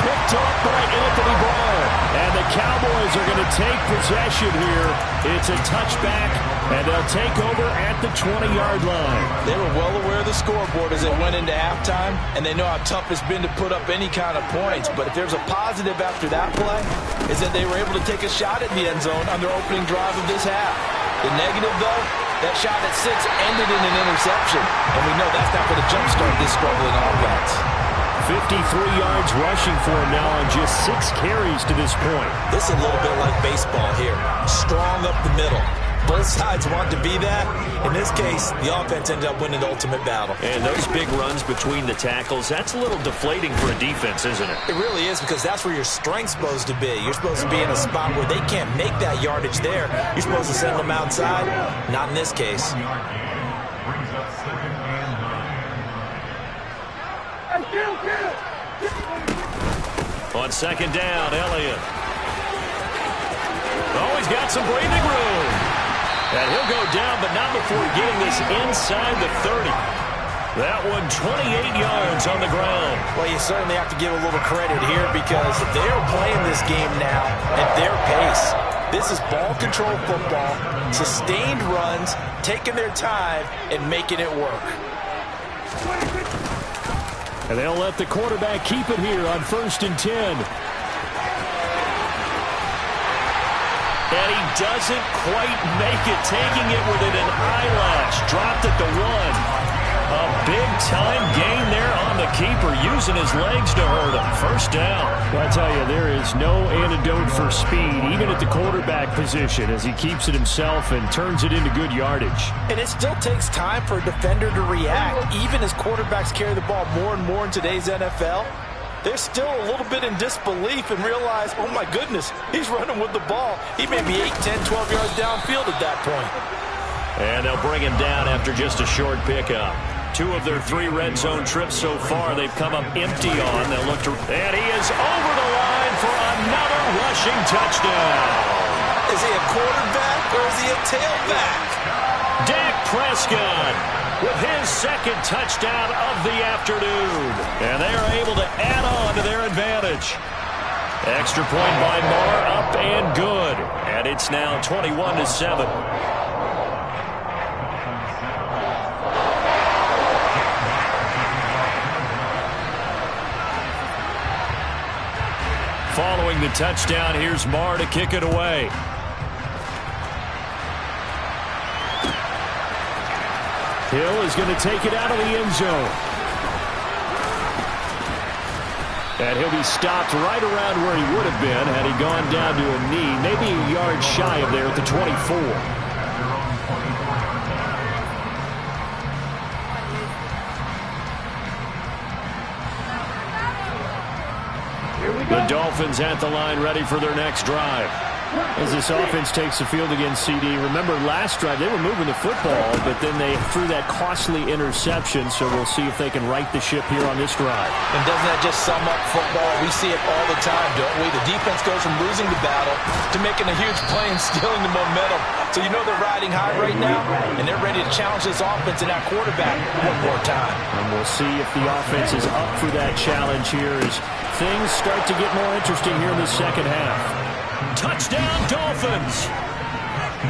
Picked up by Anthony Barr. And the Cowboys are going to take possession here. It's a touchback, and they'll take over at the 20-yard line. They were well aware of the scoreboard as they went into halftime, and they know how tough it's been to put up any kind of points. But if there's a positive after that play, is that they were able to take a shot at the end zone on their opening drive of this half. The negative, though, that shot at 6 ended in an interception, and we know that's not going to jumpstart this struggling offense. 53 yards rushing for him now on just 6 carries to this point. This is a little bit like baseball here. Strong up the middle. Both sides want to be that. In this case, the offense ended up winning the ultimate battle. And those big runs between the tackles, that's a little deflating for a defense, isn't it? It really is, because that's where your strength's supposed to be. You're supposed to be in a spot where they can't make that yardage there. You're supposed to send them outside. Not in this case. On second down, Elliott. Oh, he's got some breathing room. And he'll go down, but not before getting this inside the 30. That one 28 yards on the ground. Well, you certainly have to give a little credit here, because they're playing this game now at their pace. This is ball control football, sustained runs, taking their time, and making it work. And they'll let the quarterback keep it here on 1st and 10. And he doesn't quite make it, taking it within an eyelash. Dropped at the 1. A big-time gain there on the keeper, using his legs to hurt him. First down. Well, I tell you, there is no antidote for speed, even at the quarterback position, as he keeps it himself and turns it into good yardage. And it still takes time for a defender to react, even as quarterbacks carry the ball more and more in today's NFL. They're still a little bit in disbelief and realize, oh my goodness, he's running with the ball. He may be 8, 10, 12 yards downfield at that point. And they'll bring him down after just a short pickup. 2 of their 3 red zone trips so far, they've come up empty on. They'll look to, and he is over the line for another rushing touchdown. Is he a quarterback or is he a tailback? Dak Prescott with his 2nd touchdown of the afternoon. And they are able to add on to their advantage. Extra point by Moore, up and good. And it's now 21-7. Following the touchdown, here's Marr to kick it away. Hill is going to take it out of the end zone. And he'll be stopped right around where he would have been had he gone down to a knee, maybe a yard shy of there at the 24. The Dolphins at the line, ready for their next drive. As this offense takes the field against CD, remember last drive they were moving the football, but then they threw that costly interception, so we'll see if they can right the ship here on this drive. And doesn't that just sum up football? We see it all the time, don't we? The defense goes from losing the battle to making a huge play and stealing the momentum. So you know they're riding high right now, and they're ready to challenge this offense and that quarterback one more time. And we'll see if the offense is up for that challenge here as things start to get more interesting here in the second half. Touchdown, Dolphins!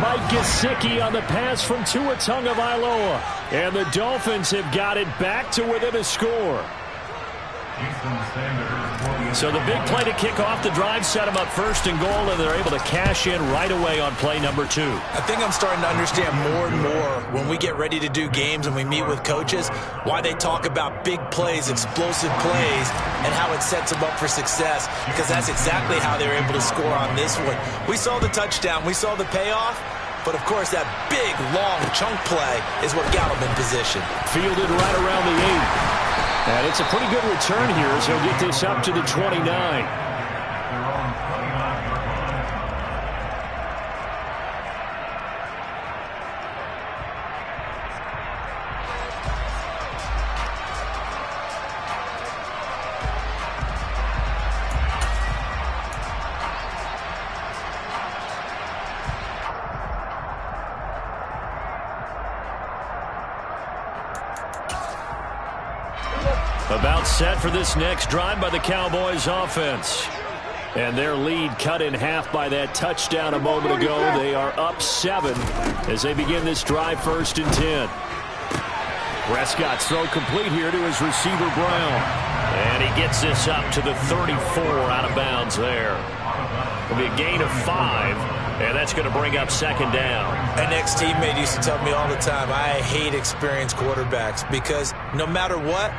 Mike Gesicki on the pass from Tua Tagovailoa. And the Dolphins have got it back to within a score. So the big play to kick off the drive set them up 1st and goal, and they're able to cash in right away on play number 2. I think I'm starting to understand more and more when we get ready to do games and we meet with coaches why they talk about big plays, explosive plays, and how it sets them up for success, because that's exactly how they're able to score on this one. We saw the touchdown. We saw the payoff. But, of course, that big, long chunk play is what got him in position. Fielded right around the 8. And it's a pretty good return here as he'll get this up to the 29. About set for this next drive by the Cowboys offense. And their lead cut in half by that touchdown a moment ago. They are up 7 as they begin this drive 1st and 10. Prescott's throw complete here to his receiver Brown. And he gets this up to the 34 out of bounds there. It'll be a gain of 5. And that's going to bring up 2nd down. An ex-teammate used to tell me all the time, I hate experienced quarterbacks because no matter what,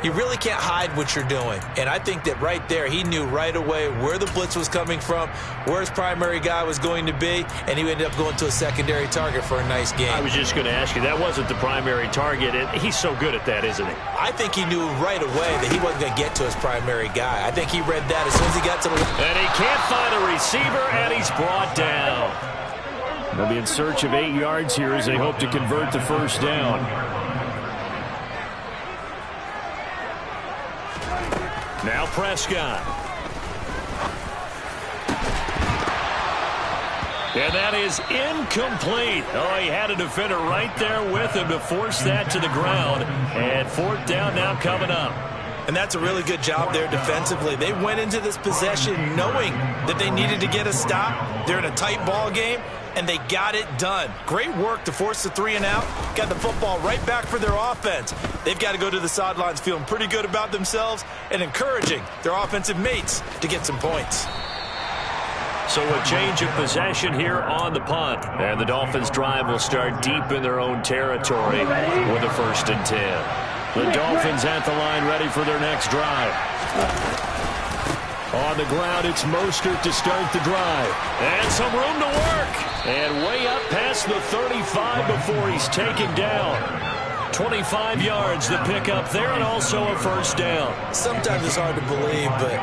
you really can't hide what you're doing. And I think that right there, he knew right away where the blitz was coming from, where his primary guy was going to be, and he ended up going to a secondary target for a nice game. I was just going to ask you, that wasn't the primary target, and he's so good at that, isn't he? I think he knew right away that he wasn't going to get to his primary guy. I think he read that as soon as he got to the line. And he can't find a receiver, and he's brought down. They'll be in search of 8 yards here as they hope to convert the first down. Now Prescott. And that is incomplete. Oh, he had a defender right there with him to force that to the ground. And fourth down now coming up. And that's a really good job there defensively. They went into this possession knowing that they needed to get a stop. They're in a tight ball game, and they got it done. Great work to force the 3 and out. Got the football right back for their offense. They've got to go to the sidelines feeling pretty good about themselves and encouraging their offensive mates to get some points. So a change of possession here on the punt. And the Dolphins' drive will start deep in their own territory with a 1st and 10. The Dolphins at the line ready for their next drive. On the ground, it's Mostert to start the drive. And some room to work. And way up past the 35 before he's taken down. 25 yards the pickup there, and also a 1st down. Sometimes it's hard to believe, but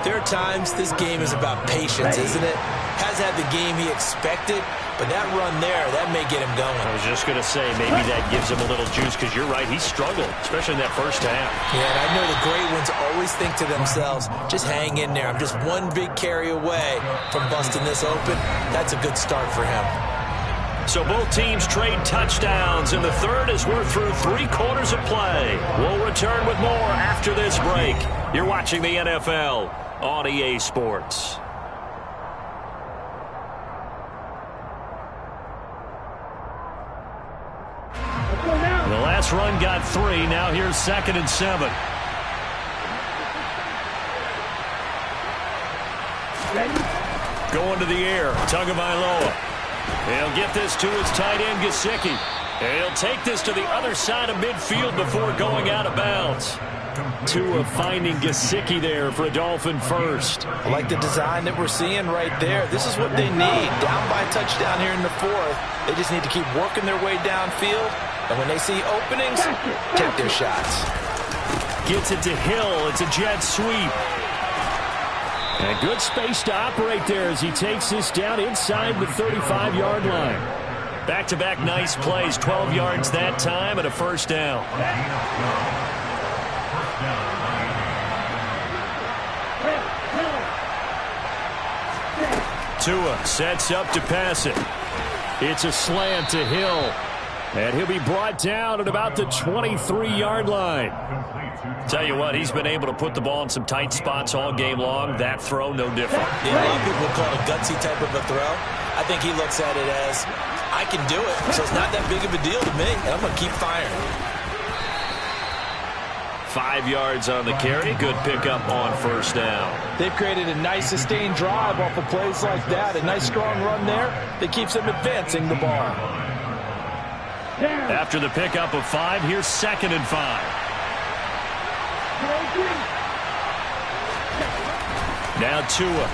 there are times this game is about patience, isn't it? Has had the game he expected, but that run there, that may get him going. I was just going to say, maybe that gives him a little juice, because you're right, he struggled, especially in that first half. Yeah, and I know the great ones always think to themselves, just hang in there. I'm just one big carry away from busting this open. That's a good start for him. So both teams trade touchdowns in the third as we're through 3 quarters of play. We'll return with more after this break. You're watching the NFL on EA Sports. The last run got 3. Now here's 2nd and 7. Going to the air. Tagovailoa. He'll get this to his tight end, Gesicki. And he'll take this to the other side of midfield before going out of bounds. Tua finding Gesicki there for a Dolphin first. I like the design that we're seeing right there. This is what they need. Down by a touchdown here in the 4th. They just need to keep working their way downfield. And when they see openings, take their shots. Gets it to Hill. It's a jet sweep. And good space to operate there as he takes this down inside the 35-yard line. Back-to-back nice plays, 12 yards that time and a 1st down. Tua sets up to pass it. It's a slant to Hill. And he'll be brought down at about the 23-yard line. Tell you what, he's been able to put the ball in some tight spots all game long. That throw, no different. Yeah, a lot of people call it a gutsy type of a throw. I think he looks at it as, I can do it, so it's not that big of a deal to me, and I'm going to keep firing. 5 yards on the carry. Good pickup on 1st down. They've created a nice sustained drive off of plays like that. A nice strong run there that keeps them advancing the ball. After the pickup of 5, here's 2nd and 5. Now Tua.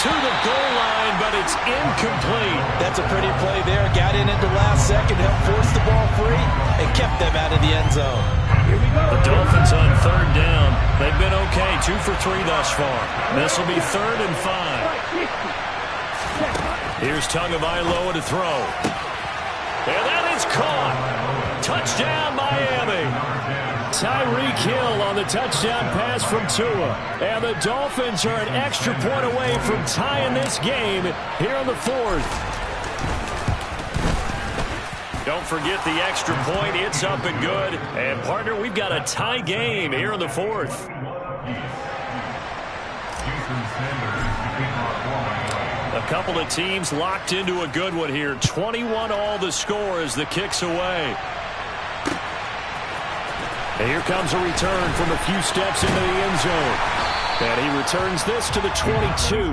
To the goal line, but it's incomplete. That's a pretty play there. Got in at the last second, helped force the ball free, and kept them out of the end zone. The Dolphins on 3rd down. They've been okay, 2 for 3 thus far. This will be 3rd and 5. Here's Tagovailoa to throw. And that is caught. Touchdown, Miami. Tyreek Hill on the touchdown pass from Tua. And the Dolphins are an extra point away from tying this game here in the 4th. Don't forget the extra point. It's up and good. And, partner, we've got a tie game here in the 4th. A couple of teams locked into a good one here. 21-all the score as the kick's away. And here comes a return from a few steps into the end zone. And he returns this to the 22.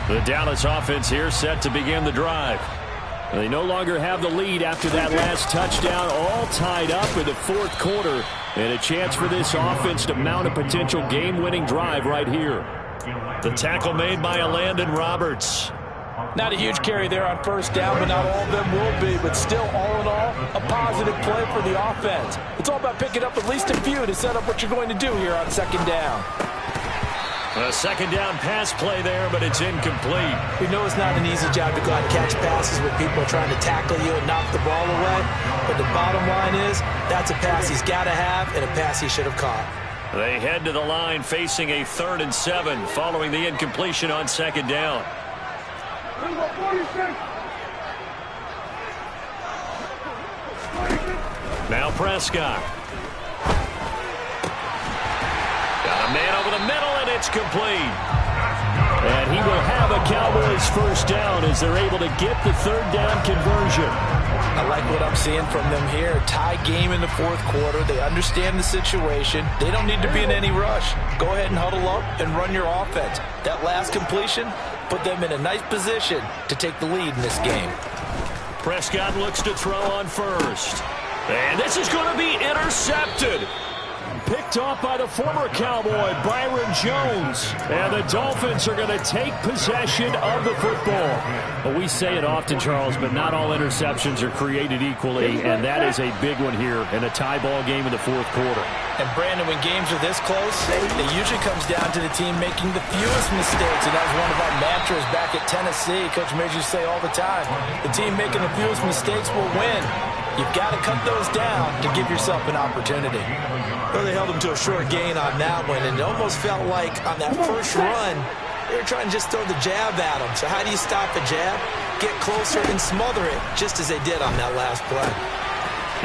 The Dallas offense here set to begin the drive. They no longer have the lead after that last touchdown, all tied up in the fourth quarter, and a chance for this offense to mount a potential game-winning drive right here. The tackle made by Landon Roberts. Not a huge carry there on first down, but not all of them will be. But still, all in all, a positive play for the offense. It's all about picking up at least a few to set up what you're going to do here on second down. A second down pass play there, but it's incomplete. We know it's not an easy job to go out and catch passes when people are trying to tackle you and knock the ball away. But the bottom line is, that's a pass he's got to have and a pass he should have caught. They head to the line facing a 3rd and 7 following the incompletion on second down. Now Prescott. Got a man over the middle, and it's complete. And he will have a Cowboys first down as they're able to get the 3rd down conversion. I like what I'm seeing from them here. Tie game in the fourth quarter. They understand the situation. They don't need to be in any rush. Go ahead and huddle up and run your offense. That last completion put them in a nice position to take the lead in this game. Prescott looks to throw on first. And this is going to be intercepted. Picked off by the former Cowboy, Byron Jones. And the Dolphins are going to take possession of the football. Well, we say it often, Charles, but not all interceptions are created equally, and that is a big one here in a tie ball game in the fourth quarter. And, Brandon, when games are this close, it usually comes down to the team making the fewest mistakes, and that was one of our mantras back at Tennessee. Coach made you say all the time, the team making the fewest mistakes will win. You've got to cut those down to give yourself an opportunity. Well, they held him to a short gain on that one, and it almost felt like on that first run, they were trying to just throw the jab at him. So how do you stop a jab? Get closer and smother it, just as they did on that last play.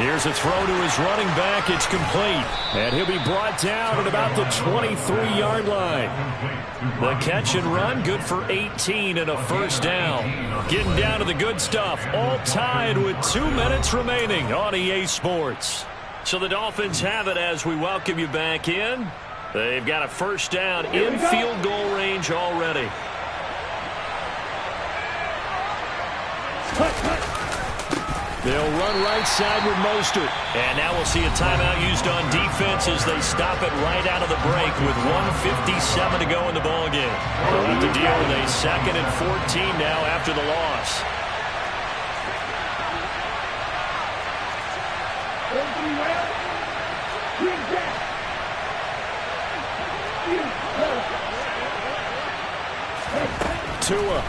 Here's a throw to his running back. It's complete. And he'll be brought down at about the 23-yard line. The catch and run, good for 18 and a first down. Getting down to the good stuff. All tied with 2 minutes remaining on EA Sports. So the Dolphins have it as we welcome you back in. They've got a first down in field goal range already. They'll run right side with Mostert. And now we'll see a timeout used on defense as they stop it right out of the break with 1:57 to go in the ballgame. They'll have to deal with a 2nd and 14 now after the loss. Tua.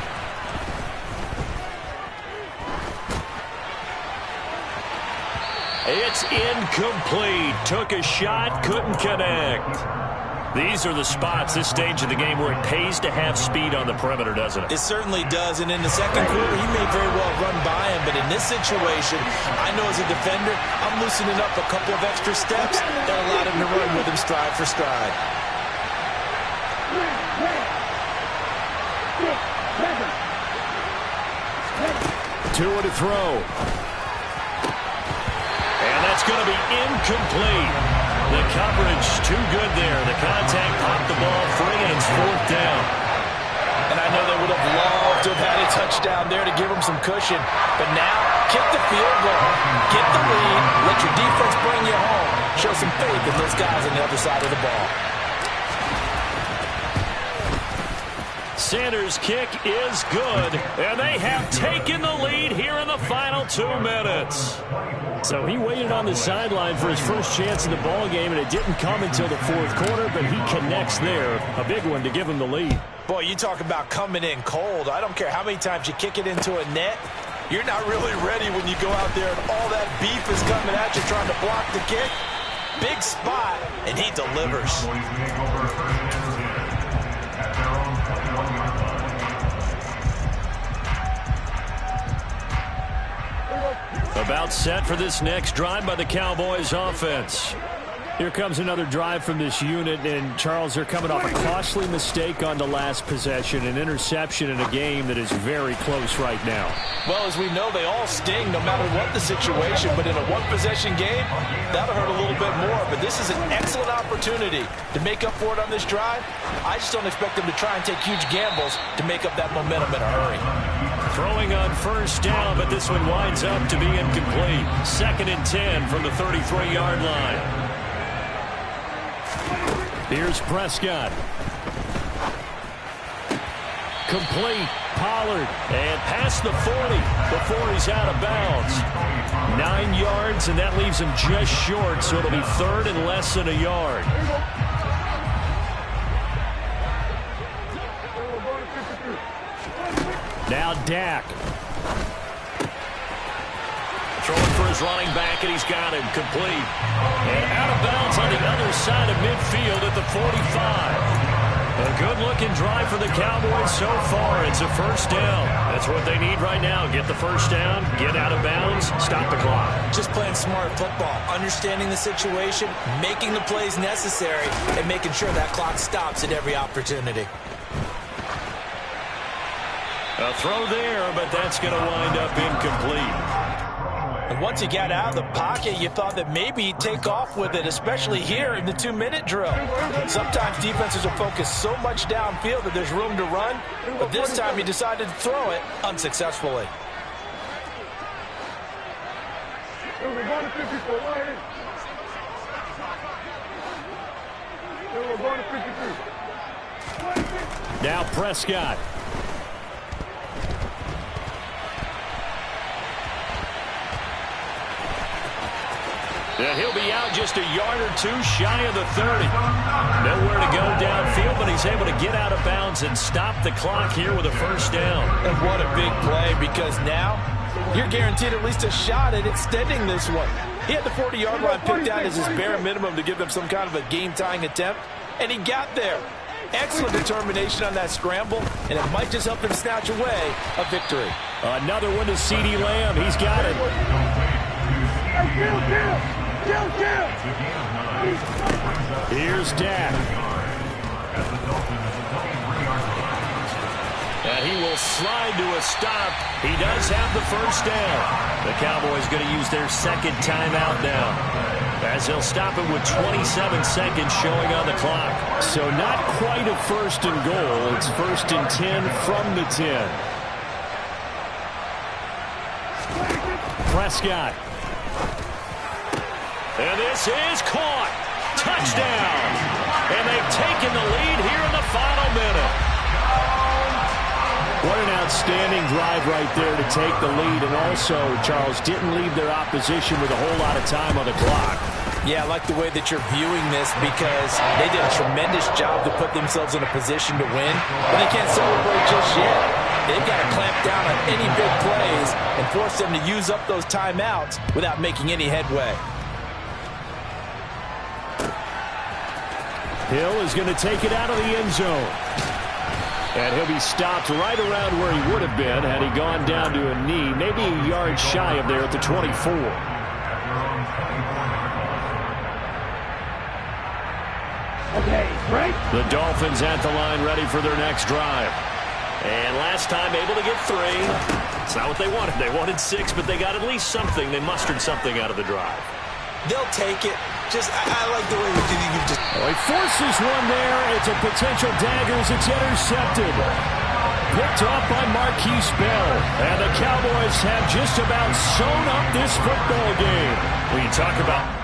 It's incomplete. Took a shot, couldn't connect. These are the spots, this stage of the game, where it pays to have speed on the perimeter, doesn't it? It certainly does, and in the second quarter, he may very well run by him, but in this situation, I know as a defender, I'm loosening up a couple of extra steps that allowed him to run with him stride for stride. Tua to throw. And that's going to be incomplete. The coverage too good there. The contact popped the ball free, and it's 4th down. And I know they would have loved to have had a touchdown there to give them some cushion. But now, kick the field goal. Get the lead. Let your defense bring you home. Show some faith in those guys on the other side of the ball. Sanders' kick is good, and they have taken the lead here in the final 2 minutes. So he waited on the sideline for his first chance in the ball game, and it didn't come until the fourth quarter, but he connects there. A big one to give him the lead. Boy, you talk about coming in cold. I don't care how many times you kick it into a net. You're not really ready when you go out there and all that beef is coming at you trying to block the kick. Big spot, and he delivers. About set for this next drive by the Cowboys offense. Here comes another drive from this unit, and Charles, they're coming off a costly mistake on the last possession, an interception in a game that is very close right now. Well, as we know, they all sting no matter what the situation, but in a one-possession game, that'll hurt a little bit more. But this is an excellent opportunity to make up for it on this drive. I just don't expect them to try and take huge gambles to make up that momentum in a hurry. Throwing on first down, but this one winds up to be incomplete. 2nd and 10 from the 33-yard line. Here's Prescott. Complete. Pollard. And past the 40 before he's out of bounds. 9 yards, and that leaves him just short, so it'll be 3rd and less than a yard. Now Dak. Throwing for his running back, and he's got him complete. And out of bounds on the other side of midfield at the 45. A good-looking drive for the Cowboys so far. It's a first down. That's what they need right now. Get the first down, get out of bounds, stop the clock. Just playing smart football, understanding the situation, making the plays necessary, and making sure that clock stops at every opportunity. A throw there, but that's going to wind up incomplete. And once he got out of the pocket, you thought that maybe he'd take off with it, especially here in the 2-minute drill. Sometimes defenses are focused so much downfield that there's room to run, but this time he decided to throw it unsuccessfully. Now Prescott. And he'll be out just a yard or two shy of the 30. Nowhere to go downfield, but he's able to get out of bounds and stop the clock here with a first down. And what a big play, because now you're guaranteed at least a shot at extending this one. He had the 40-yard line picked out as his bare minimum to give them some kind of a game-tying attempt, and he got there. Excellent determination on that scramble, and it might just help him snatch away a victory. Another one to CeeDee Lamb. He's got it. Here's Dak. And he will slide to a stop. He does have the first down. The Cowboys going to use their second timeout now, as they'll stop him with 27 seconds showing on the clock. So not quite a first and goal. It's 1st and 10 from the 10. Prescott. And this is caught. Touchdown. And they've taken the lead here in the final minute. What an outstanding drive right there to take the lead. And also, Charles, didn't leave their opposition with a whole lot of time on the clock. Yeah, I like the way that you're viewing this, because they did a tremendous job to put themselves in a position to win, but they can't celebrate just yet. They've got to clamp down on any big plays and force them to use up those timeouts without making any headway. Hill is going to take it out of the end zone. And he'll be stopped right around where he would have been had he gone down to a knee, maybe a yard shy of there at the 24. Okay, break. The Dolphins at the line, ready for their next drive. And last time able to get 3. It's not what they wanted. They wanted 6, but they got at least something. They mustered something out of the drive. They'll take it. I like the way you just... Oh, he forces one there. It's a potential dagger as it's intercepted. Picked off by Marquise Bell. And the Cowboys have just about sewn up this football game. When you talk about...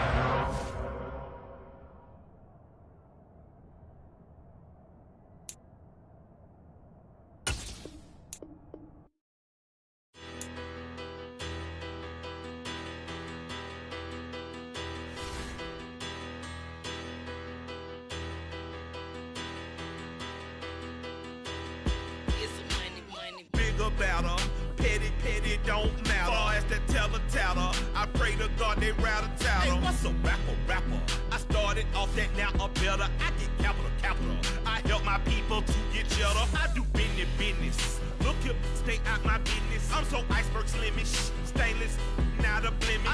Petty don't matter. Far as that teller, I pray to God they rattle tattle. Hey, what's a rapper? I started off that, now I'm better. I get capital. I help my people to get cheddar. I do business. Look here, stay out my business. I'm so iceberg slimish, stainless, not a blemish. I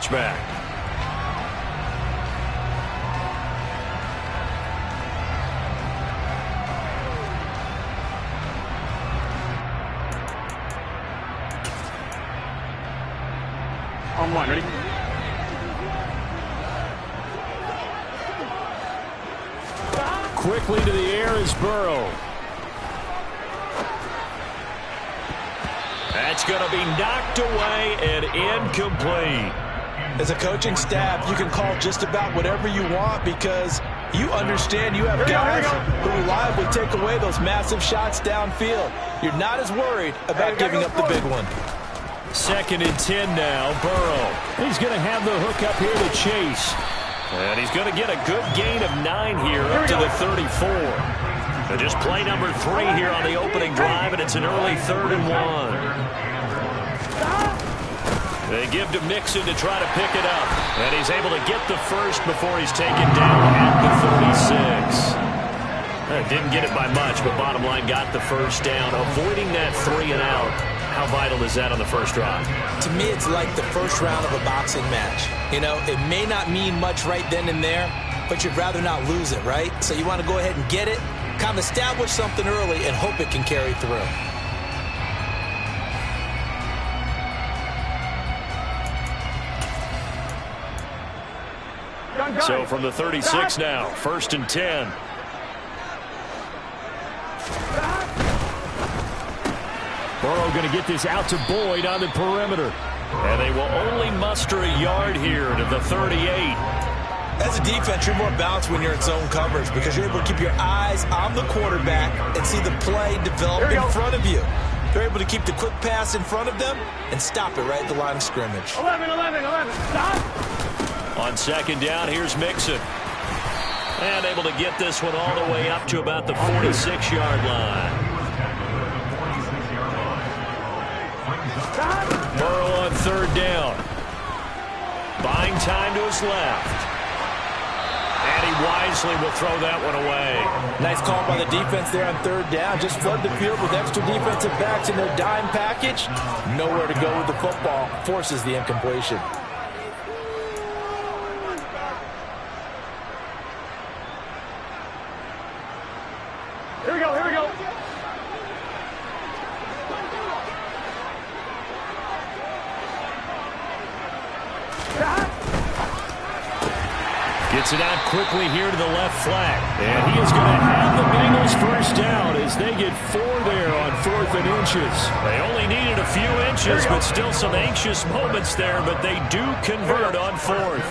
touchback. On one, ready? Quickly to the air is Burrow. That's going to be knocked away and incomplete. As a coaching staff, you can call just about whatever you want because you understand you have guys who reliably take away those massive shots downfield. You're not as worried about giving up the big one. 2nd and 10 now, Burrow. He's going to have the hook up here to Chase. And he's going to get a good gain of 9 here up to the 34. So just play number 3 here on the opening drive, and it's an early 3rd and 1. They give to Mixon to try to pick it up. And he's able to get the first before he's taken down at the 36. Didn't get it by much, but bottom line got the first down. Avoiding that 3 and out. How vital is that on the first drive? To me, it's like the first round of a boxing match. You know, it may not mean much right then and there, but you'd rather not lose it, right? So you want to go ahead and get it, kind of establish something early, and hope it can carry through. So from the 36 now, 1st and 10. Burrow going to get this out to Boyd on the perimeter. And they will only muster a yard here to the 38. As a defense, you're more balanced when you're in zone coverage because you're able to keep your eyes on the quarterback and see the play develop in front of you. They're able to keep the quick pass in front of them and stop it right at the line of scrimmage. 11, stop! On 2nd down, here's Mixon. And able to get this one all the way up to about the 46-yard line. Burrow on 3rd down. Buying time to his left. And he wisely will throw that one away. Nice call by the defense there on 3rd down. Just flood the field with extra defensive backs in their dime package. Nowhere to go with the football. Forces the incompletion. Here we go. Gets it out quickly here to the left flat. And he is going to have the Bengals first down as they get 4 there on 4th and inches. They only needed a few inches, but still some anxious moments there, but they do convert on 4th.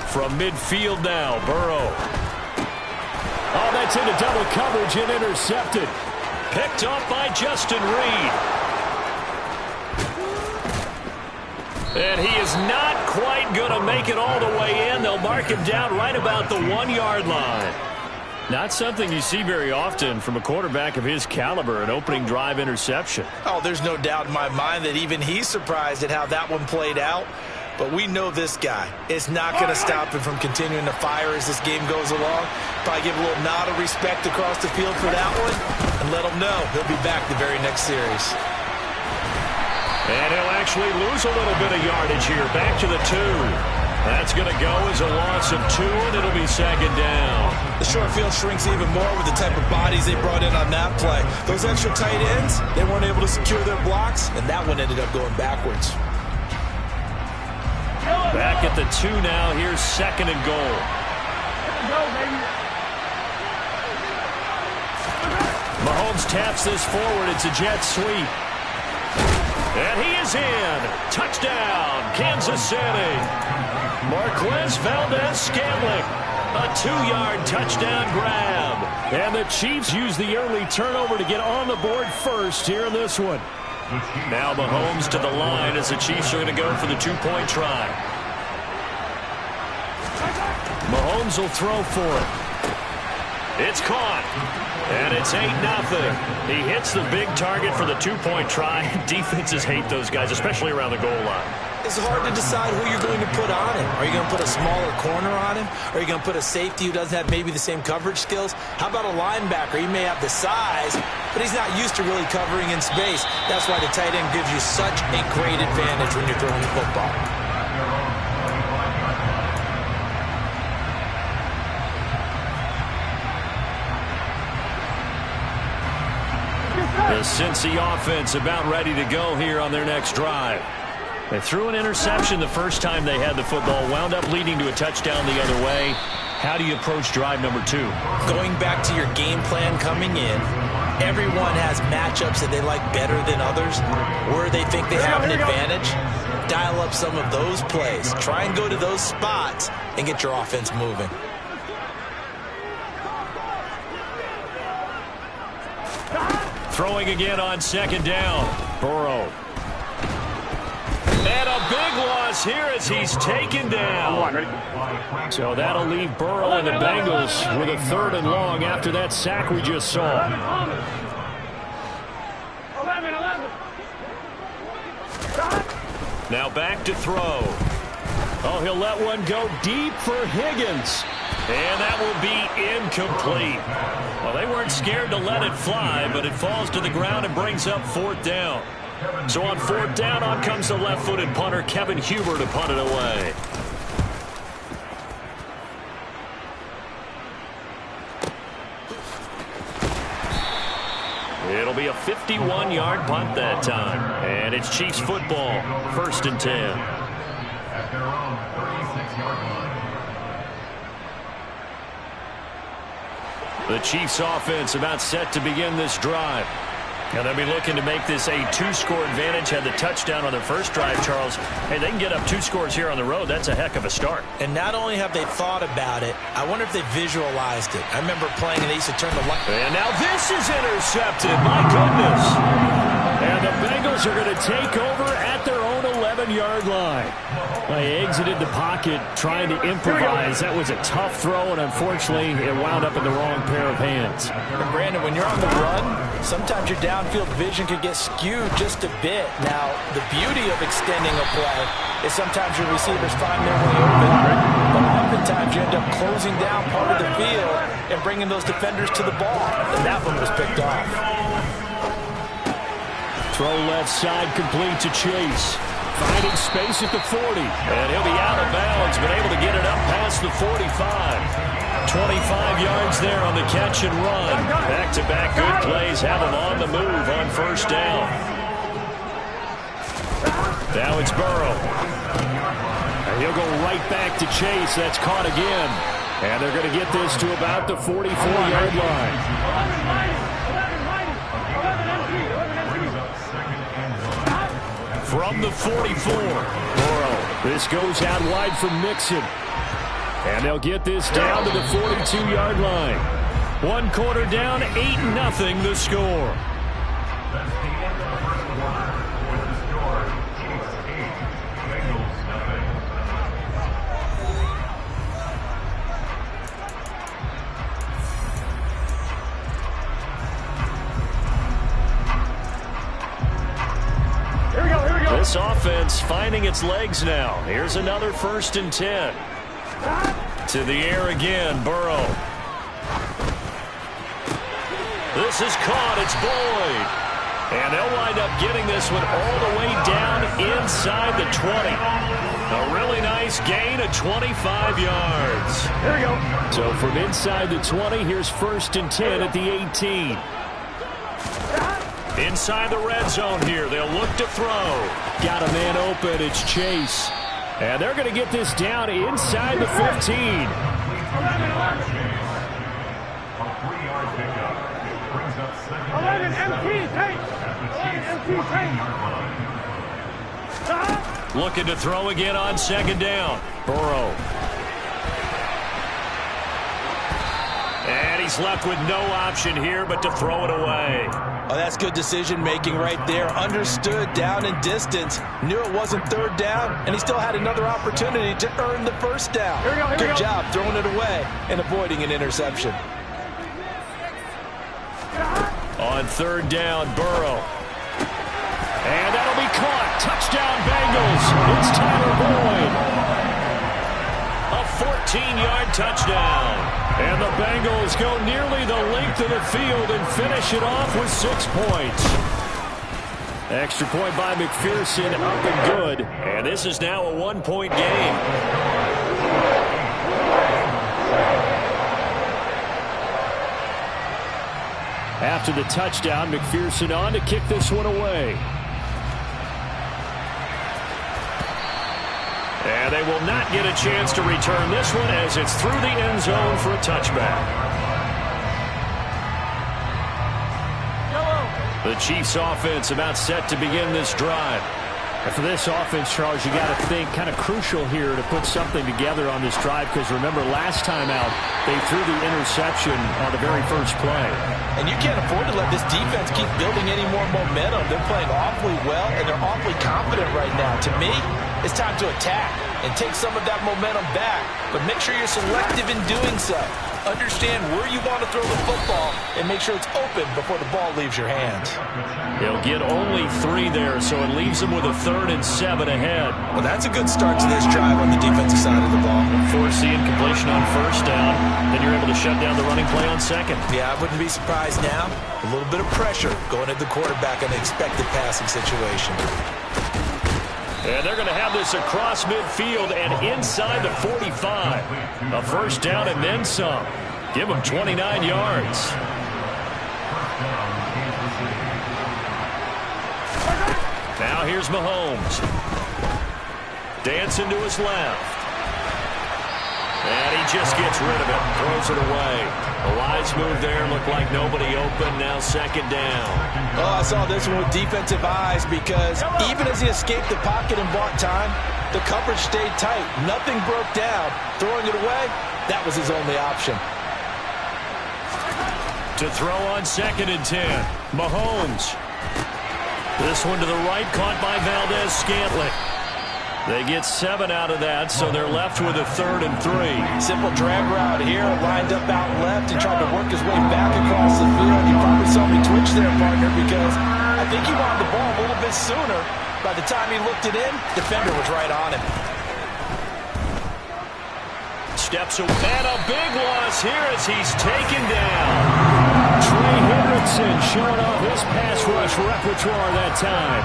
From midfield now, Burrow. Oh, that's into double coverage and intercepted. Picked off by Justin Reed. And he is not quite going to make it all the way in. They'll mark him down right about the 1-yard line. Not something you see very often from a quarterback of his caliber, an opening drive interception. Oh, there's no doubt in my mind that even he's surprised at how that one played out. But we know this guy is not going to stop him from continuing to fire as this game goes along. Probably give a little nod of respect across the field for that one and let him know he'll be back the very next series. And he'll actually lose a little bit of yardage here. Back to the 2. That's going to go as a loss of 2, and it'll be 2nd down. The short field shrinks even more with the type of bodies they brought in on that play. Those extra tight ends, they weren't able to secure their blocks, and that one ended up going backwards. Back at the 2 now. Here's 2nd and goal. Mahomes taps this forward. It's a jet sweep. And he is in. Touchdown, Kansas City. Marquez Valdez-Scantling. A 2-yard touchdown grab. And the Chiefs use the early turnover to get on the board first here in this one. Now Mahomes to the line as the Chiefs are going to go for the 2-point try. Mahomes will throw for it. It's caught. And it's 8-0. He hits the big target for the 2-point try. Defenses hate those guys, especially around the goal line. It's hard to decide who you're going to put on him. Are you going to put a smaller corner on him? Are you going to put a safety who doesn't have maybe the same coverage skills? How about a linebacker? He may have the size, but he's not used to really covering in space. That's why the tight end gives you such a great advantage when you're throwing the football. The Cincy offense about ready to go here on their next drive. They threw an interception the first time they had the football, wound up leading to a touchdown the other way. How do you approach drive number 2? Going back to your game plan coming in, everyone has matchups that they like better than others, where they think they have an advantage. Dial up some of those plays. Try and go to those spots and get your offense moving. Throwing again on second down. Burrow. And a big loss here as he's taken down. So that'll leave Burrow and the Bengals with a 3rd and long after that sack we just saw. 11. Now back to throw. Oh, he'll let one go deep for Higgins. And that will be incomplete. Well, they weren't scared to let it fly, but it falls to the ground and brings up 4th down. So on 4th down, on comes the left-footed punter, Kevin Huber, to punt it away. It'll be a 51-yard punt that time. And it's Chiefs football, 1st and 10. At their own 36-yard line. The Chiefs offense about set to begin this drive. And they'll be looking to make this a 2-score advantage. Had the touchdown on their first drive, Charles. Hey, they can get up 2 scores here on the road. That's a heck of a start. And not only have they thought about it, I wonder if they visualized it. I remember playing and they used to turn the light. And now this is intercepted. My goodness. And the Bengals are going to take over at their own 11-yard line. They exited the pocket trying to improvise. That was a tough throw, and unfortunately, it wound up in the wrong pair of hands. And Brandon, when you're on the run, sometimes your downfield vision could get skewed just a bit. Now, the beauty of extending a play is sometimes your receivers find their way open, but oftentimes you end up closing down part of the field and bringing those defenders to the ball. And that one was picked off. Throw left side complete to Chase. Finding space at the 40. And he'll be out of bounds, but able to get it up past the 45. 25 yards there on the catch and run. Back-to-back good plays have him on the move on 1st down. Now it's Burrow. And he'll go right back to Chase. That's caught again. And they're going to get this to about the 44-yard line. From the 44, Burrow. This goes out wide from Mixon. And they'll get this down to the 42-yard line. 1 quarter down, 8-0 the score. That's the end of the first quarter with the score Chiefs 8, Bengals nothing. This offense finding its legs now. Here's another 1st and 10. To the air again, Burrow. This is caught. It's Boyd. And they'll wind up getting this one all the way down inside the 20. A really nice gain of 25 yards. Here we go. So from inside the 20, here's 1st and 10 at the 18. Inside the red zone here. They'll look to throw. Got a man open. It's Chase. And they're going to get this down inside the 15. 11. A 3-yard pickup. Brings up 2nd 11 MT tank. at the Chiefs 14-yard line. Looking to throw again on 2nd down. Burrow. And he's left with no option here but to throw it away. Oh, that's good decision-making right there. Understood down and distance. Knew it wasn't 3rd down, and he still had another opportunity to earn the 1st down. Good job throwing it away and avoiding an interception. On 3rd down, Burrow. And that'll be caught. Touchdown, Bengals. It's Tyler Boyd. A 14-yard touchdown. And the Bengals go nearly the length of the field and finish it off with 6 points. Extra point by McPherson, up and good. And this is now a 1-point game. After the touchdown, McPherson on to kick this one away. And they will not get a chance to return this one as it's through the end zone for a touchback. The Chiefs offense about set to begin this drive. And for this offense, Charles, you got to think kind of crucial here to put something together on this drive, because remember last time out they threw the interception on the very first play. And you can't afford to let this defense keep building any more momentum. They're playing awfully well and they're awfully confident right now. To me, it's time to attack and take some of that momentum back, but make sure you're selective in doing so. Understand where you want to throw the football and make sure it's open before the ball leaves your hands. They'll get only 3 there, so it leaves them with a 3rd and 7 ahead. Well, that's a good start to this drive on the defensive side of the ball. Force the incompletion on first down, then you're able to shut down the running play on second. Yeah, I wouldn't be surprised now. A little bit of pressure going at the quarterback in an expected passing situation. And they're going to have this across midfield and inside the 45. A first down and then some. Give them 29 yards. Now here's Mahomes. Dancing to his left. And he just gets rid of it. Throws it away. A wise move there. Looked like nobody open. Now second down. Oh, I saw this one with defensive eyes, because even as he escaped the pocket and bought time, the coverage stayed tight. Nothing broke down. Throwing it away, that was his only option. To throw on 2nd and 10. Mahomes. This one to the right, caught by Valdez-Scantling. They get 7 out of that, so they're left with a 3rd and 3. Simple drag route here, lined up out left and tried to work his way back across the field. You probably saw me twitch there, partner, because I think he wanted the ball a little bit sooner. By the time he looked it in, defender was right on him. Steps away, and a big loss here as he's taken down. Trey Hendrickson showing off his pass rush repertoire that time.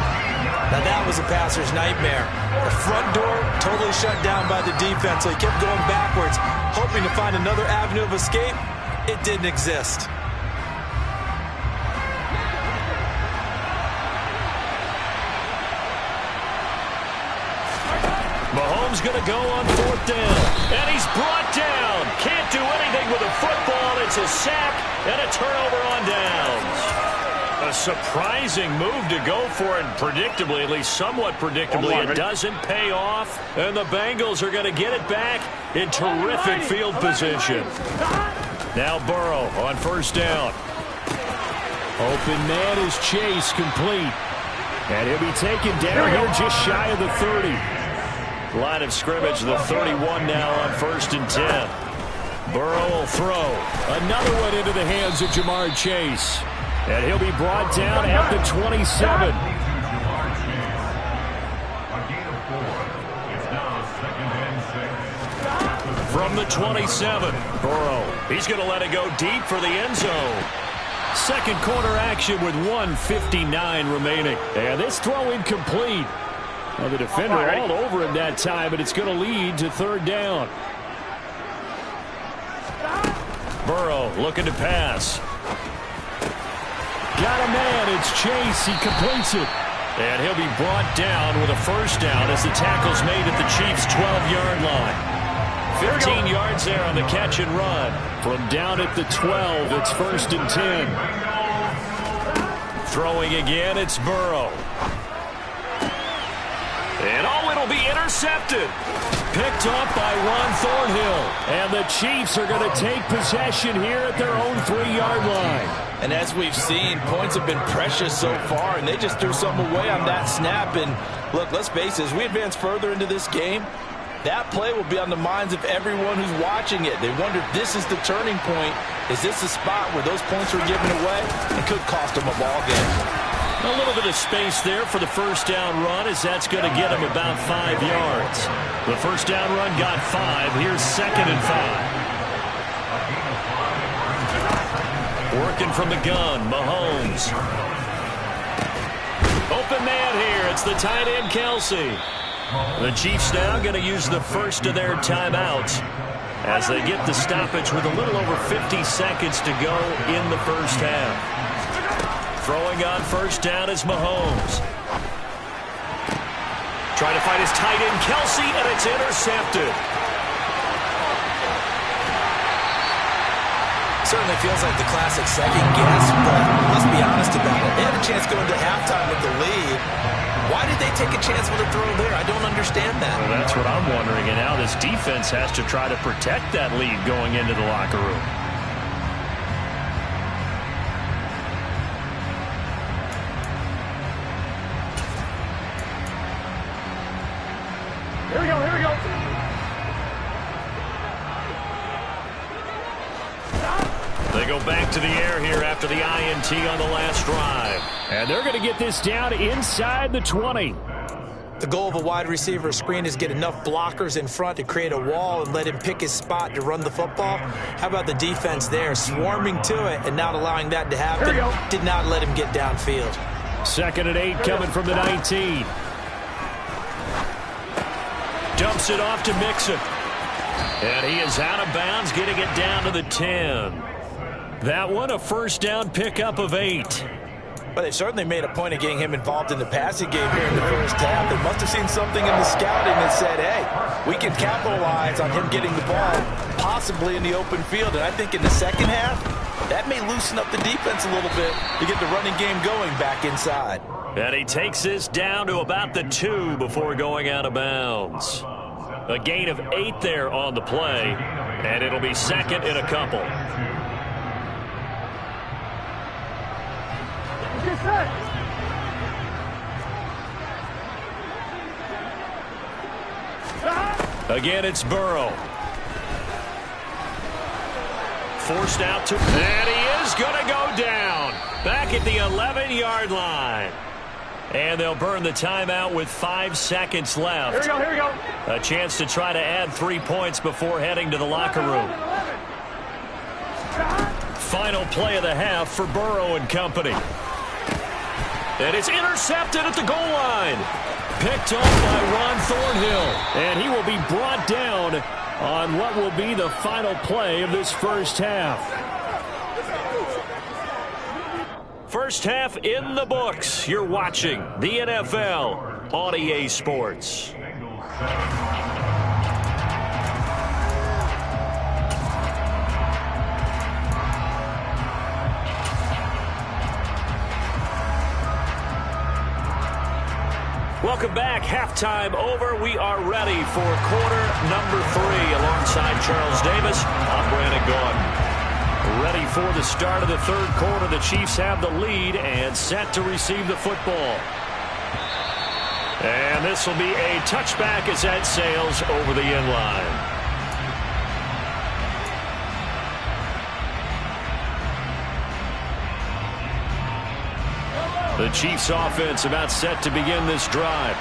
Now that was a passer's nightmare. The front door totally shut down by the defense, so he kept going backwards, hoping to find another avenue of escape. It didn't exist. Mahomes going to go on 4th down, and he's brought down. Can't do anything with a football. It's a sack and a turnover on downs. A surprising move to go for it, predictably, at least somewhat predictably. It doesn't pay off, and the Bengals are going to get it back in terrific field position. Now Burrow on 1st down. Open man is Chase, complete. And he'll be taken down here just shy of the 30. Line of scrimmage, the 31 now on 1st and 10. Burrow will throw. Another one into the hands of Jamar Chase. And he'll be brought down at the 27. From the 27, Burrow. He's going to let it go deep for the end zone. Second quarter action with 1:59 remaining. And this throw incomplete. Well, the defender all over him that time, but it's going to lead to 3rd down. Burrow looking to pass. Got a man. It's Chase. He completes it. And he'll be brought down with a first down as the tackle's made at the Chiefs' 12-yard line. 15 yards there on the catch and run. From down at the 12, it's 1st and 10. Throwing again, it's Burrow. And it'll be intercepted. Picked up by Ron Thornhill. And the Chiefs are going to take possession here at their own 3-yard line. And as we've seen, points have been precious so far, and they just threw some away on that snap. And look, let's face it, as we advance further into this game, that play will be on the minds of everyone who's watching it. They wonder if this is the turning point. Is this the spot where those points were given away and could cost them a ball game? A little bit of space there for the first down run, as that's going to get him about 5 yards. The first down run got 5. Here's 2nd and 5. Working from the gun, Mahomes. Open man here. It's the tight end, Kelsey. The Chiefs now going to use the first of their timeouts as they get the stoppage with a little over 50 seconds to go in the first half. Throwing on first down is Mahomes. Trying to find his tight end, Kelsey, and it's intercepted. Certainly feels like the classic second guess, but let's be honest about it. They had a chance going to halftime with the lead. Why did they take a chance with a throw there? I don't understand that. Well, that's what I'm wondering, and now this defense has to try to protect that lead going into the locker room. Here we go, here we go. They go back to the air here after the INT on the last drive. And they're going to get this down inside the 20. The goal of a wide receiver screen is get enough blockers in front to create a wall and let him pick his spot to run the football. How about the defense there, swarming to it and not allowing that to happen? Did not let him get downfield. 2nd and 8 coming from the 19. Dumps it off to Mixon. And he is out of bounds, getting it down to the 10. That one a first down pickup of 8. But they've certainly made a point of getting him involved in the passing game here in the first half. They must have seen something in the scouting that said, hey, we can capitalize on him getting the ball, possibly in the open field. And I think in the second half, that may loosen up the defense a little bit to get the running game going back inside. And he takes this down to about the 2 before going out of bounds. A gain of 8 there on the play, and it'll be 2nd and a couple. Again, it's Burrow. Forced out to, and he is going to go down. Back at the 11-yard line. And they'll burn the timeout with 5 seconds left. Here we go, here we go. A chance to try to add 3 points before heading to the locker room. Final play of the half for Burrow and company. And it's intercepted at the goal line. Picked off by Ron Thornhill. And he will be brought down on what will be the final play of this first half. First half in the books. You're watching the NFL on EA Sports. Welcome back. Halftime over. We are ready for quarter number 3. Alongside Charles Davis, I'm Brandon Gordon. Ready for the start of the third quarter. The Chiefs have the lead and set to receive the football. And this will be a touchback as that sails over the end line. The Chiefs offense about set to begin this drive.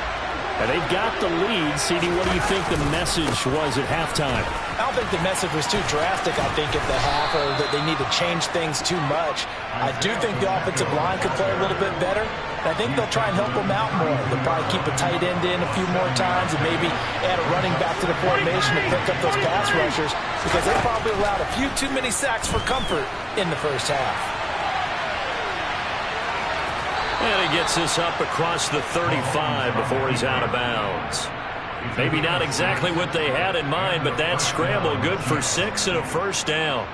And they've got the lead. CD, what do you think the message was at halftime? I don't think the message was too drastic, I think, at the half, or that they need to change things too much. I do think the offensive line could play a little bit better. I think they'll try and help them out more. They'll probably keep a tight end in a few more times and maybe add a running back to the formation to pick up those pass rushers, because they probably allowed a few too many sacks for comfort in the first half. And he gets this up across the 35 before he's out of bounds. Maybe not exactly what they had in mind, but that scramble good for 6 and a first down.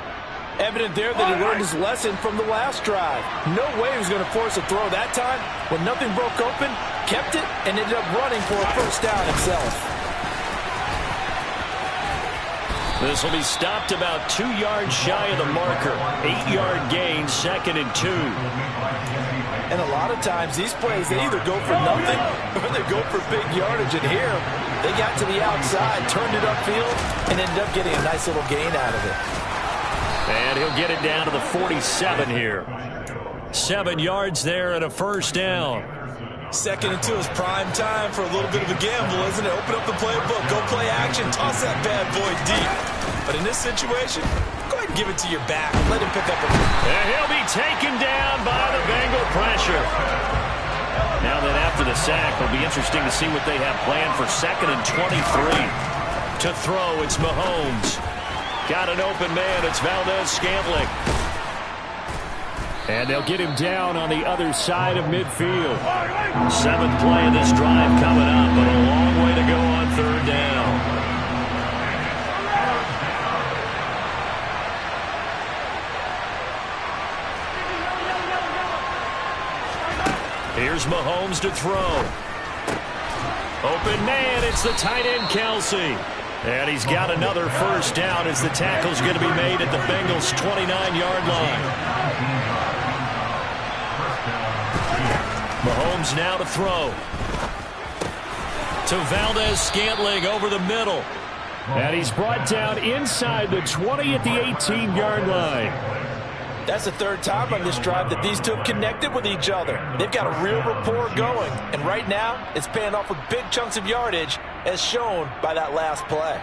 Evident there that he learned his lesson from the last drive. No way he was going to force a throw that time. When nothing broke open, kept it, and ended up running for a first down himself. This will be stopped about 2 yards shy of the marker. 8-yard gain, 2nd and 2. And a lot of times these plays, they either go for nothing or they go for big yardage. And here, they got to the outside, turned it upfield, and ended up getting a nice little gain out of it. And he'll get it down to the 47 here. 7 yards there and a first down. 2nd and 2 is prime time for a little bit of a gamble, isn't it? Open up the playbook, go play action, toss that bad boy deep. But in this situation, go ahead and give it to your back. Let him pick up a... And he'll be taken down by the Bengal pressure. Now that after the sack, it'll be interesting to see what they have planned for 2nd and 23. To throw, it's Mahomes. Got an open man, it's Valdez-Scantling. And they'll get him down on the other side of midfield. 7th play of this drive coming up, but a long way to go on 3rd down. Here's Mahomes to throw. Open man, it's the tight end Kelsey. And he's got another first down as the tackle's going to be made at the Bengals' 29-yard line. Mahomes now to throw. To Valdez-Scantling over the middle. And he's brought down inside the 20 at the 18-yard line. That's the 3rd time on this drive that these two have connected with each other. They've got a real rapport going. And right now, it's paying off with big chunks of yardage, as shown by that last play.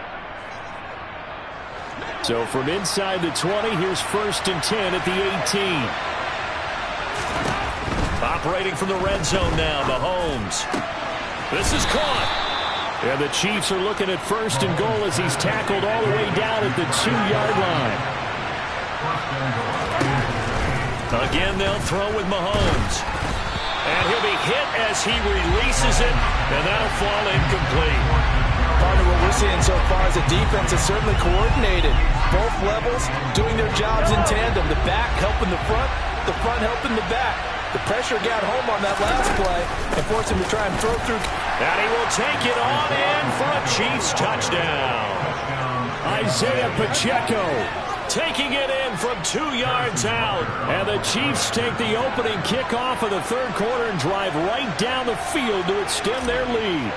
So from inside the 20, here's 1st and 10 at the 18. Operating from the red zone now, Mahomes. This is caught. And the Chiefs are looking at 1st and goal as he's tackled all the way down at the 2-yard line. Again, they'll throw with Mahomes. And he'll be hit as he releases it, and that'll fall incomplete. Part of what we're seeing so far is the defense is certainly coordinated. Both levels doing their jobs in tandem. The back helping the front helping the back. The pressure got home on that last play and forced him to try and throw through. And he will take it on in for a Chiefs touchdown. Isaiah Pacheco taking it in from 2 yards out. And the Chiefs take the opening kickoff of the 3rd quarter and drive right down the field to extend their lead.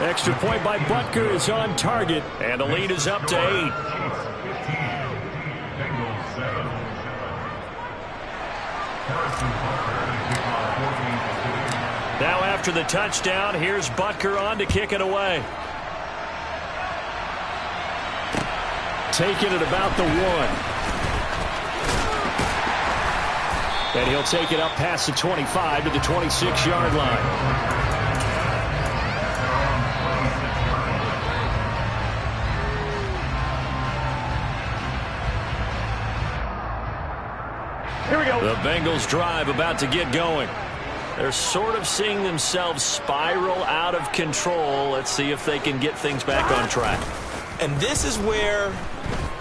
Extra point by Butker is on target, and the lead is up to 8. Now after the touchdown, here's Butker on to kick it away. Taking it about the 1. And he'll take it up past the 25 to the 26-yard line. Here we go. The Bengals drive about to get going. They're sort of seeing themselves spiral out of control. Let's see if they can get things back on track. And this is where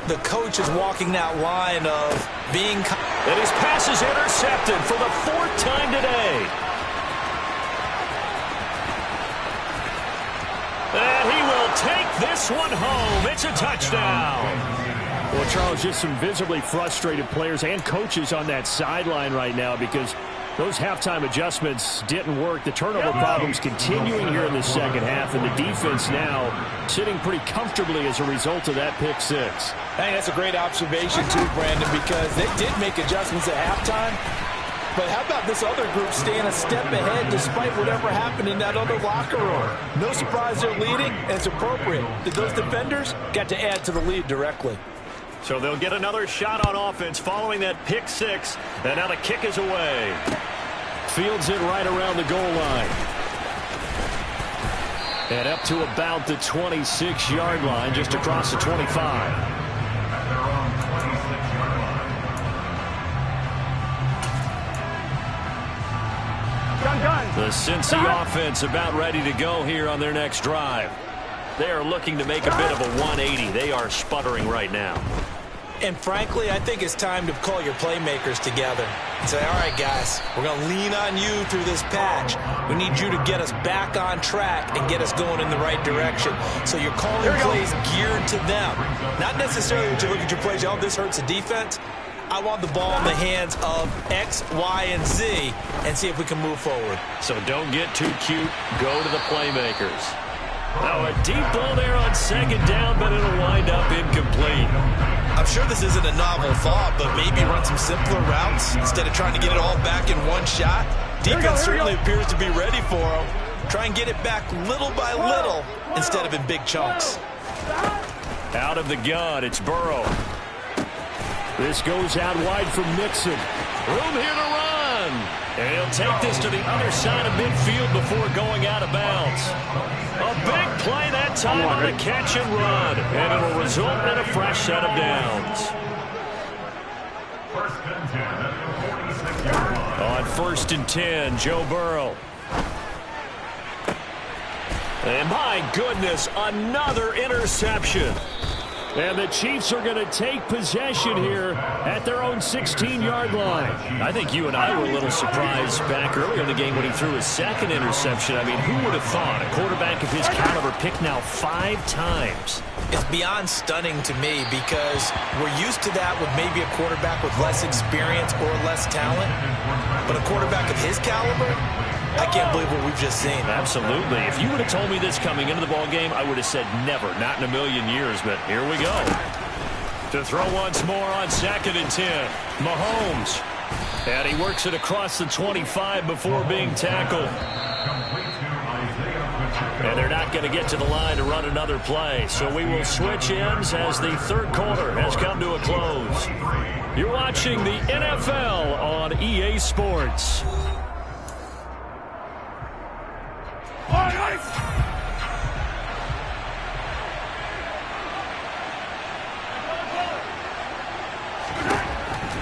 the coach is walking that line of being... And his pass is intercepted for the 4th time today. And he will take this one home. It's a touchdown. Well, Charles, just some visibly frustrated players and coaches on that sideline right now because those halftime adjustments didn't work. The turnover problems continuing here in the 2nd half, and the defense now sitting pretty comfortably as a result of that pick 6. I think that's a great observation, too, Brandon, because they did make adjustments at halftime. But how about this other group staying a step ahead despite whatever happened in that other locker room? No surprise they're leading, and it's appropriate that those defenders got to add to the lead directly. So they'll get another shot on offense following that pick 6. And now the kick is away. Fields it right around the goal line. And up to about the 26-yard line, just across the 25. The Cincy offense about ready to go here on their next drive. They are looking to make a bit of a 180. They are sputtering right now. And frankly, I think it's time to call your playmakers together and say, all right, guys, we're going to lean on you through this patch. We need you to get us back on track and get us going in the right direction. So you're calling plays geared to them. Not necessarily that you look at your plays, oh, this hurts the defense. I want the ball in the hands of X, Y, and Z and see if we can move forward. So don't get too cute. Go to the playmakers. Now a deep ball there on second down, but it'll wind up incomplete. I'm sure this isn't a novel thought, but maybe run some simpler routes instead of trying to get it all back in one shot. Defense certainly appears to be ready for him. Try and get it back little by little instead of in big chunks. Out of the gun, it's Burrow. This goes out wide from Mixon. Room here to run. And he'll take this to the other side of midfield before going out of bounds. A big play that time on a catch and run. And it'll result in a fresh set of downs. First and 10 at the 46-yard line. On 1st and 10, Joe Burrow. And my goodness, another interception. And the Chiefs are going to take possession here at their own 16-yard line. I think you and I were a little surprised back earlier in the game when he threw his second interception. I mean, who would have thought a quarterback of his caliber picked now 5 times? It's beyond stunning to me because we're used to that with maybe a quarterback with less experience or less talent. But a quarterback of his caliber, I can't believe what we've just seen. Absolutely. If you would have told me this coming into the ball game, I would have said never, not in a million years. But here we go. To throw once more on 2nd and 10. Mahomes. And he works it across the 25 before being tackled. And they're not going to get to the line to run another play. So we will switch ends as the 3rd quarter has come to a close. You're watching the NFL on EA Sports.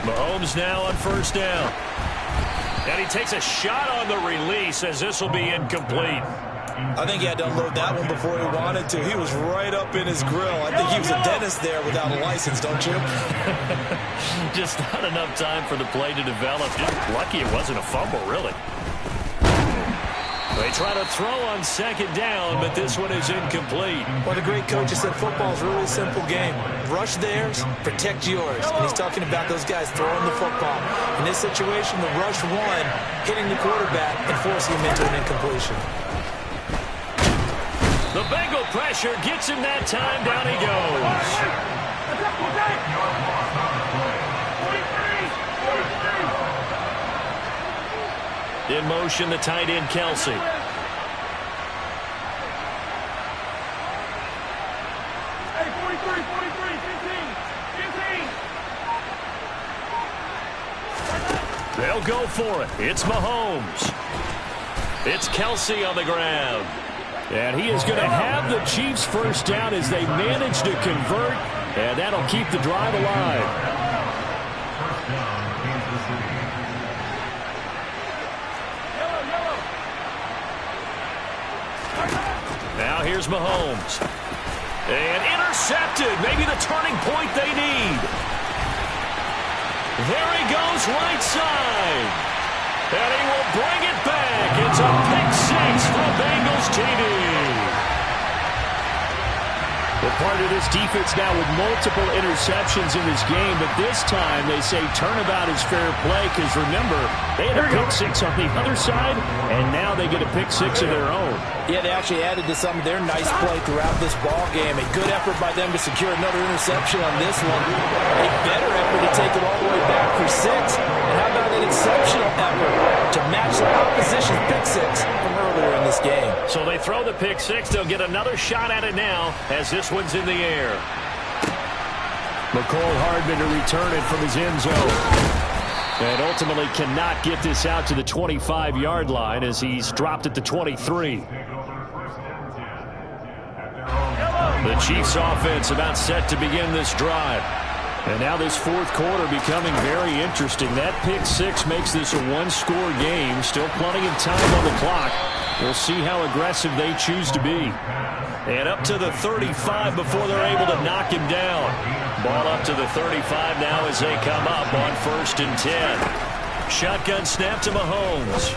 Mahomes now on 1st down. And he takes a shot on the release as this will be incomplete. I think he had to unload that one before he wanted to. He was right up in his grill. I think he was a dentist there without a license, don't you? Just not enough time for the play to develop. Just lucky it wasn't a fumble, really. They try to throw on 2nd down, but this one is incomplete. Well, the great coach has said football is really a simple game. Rush theirs, protect yours. And he's talking about those guys throwing the football. In this situation, the rush one, hitting the quarterback and forcing him into an incompletion. The Bengal pressure gets him that time. Down he goes. In motion, the tight end, Kelsey. They'll go for it. It's Mahomes. It's Kelsey on the ground. And he is going to have the Chiefs 1st down as they manage to convert, and that'll keep the drive alive. First down, Kansas City. Now here's Mahomes. And intercepted. Maybe the turning point they need. There he goes, right side. And he will bring it back. It's a pick 6 for Bengals TD. Well, part of this defense now with multiple interceptions in this game, but this time they say turnabout is fair play because, remember, they had a pick 6 on the other side, and now they get a pick 6 of their own. Yeah, they actually added to some of their nice play throughout this ball game. A good effort by them to secure another interception on this one. A better effort to take it all the way back for 6. And how about an exceptional effort to match the opposition's pick 6 from earlier in this game. So they throw the pick 6. They'll get another shot at it now as this one's in the air. McCole Hardman to return it from his end zone. And ultimately cannot get this out to the 25-yard line as he's dropped at the 23. The Chiefs offense about set to begin this drive. And now this 4th quarter becoming very interesting. That pick 6 makes this a one-score game. Still plenty of time on the clock. We'll see how aggressive they choose to be. And up to the 35 before they're able to knock him down. Ball up to the 35 now as they come up on 1st and 10. Shotgun snap to Mahomes.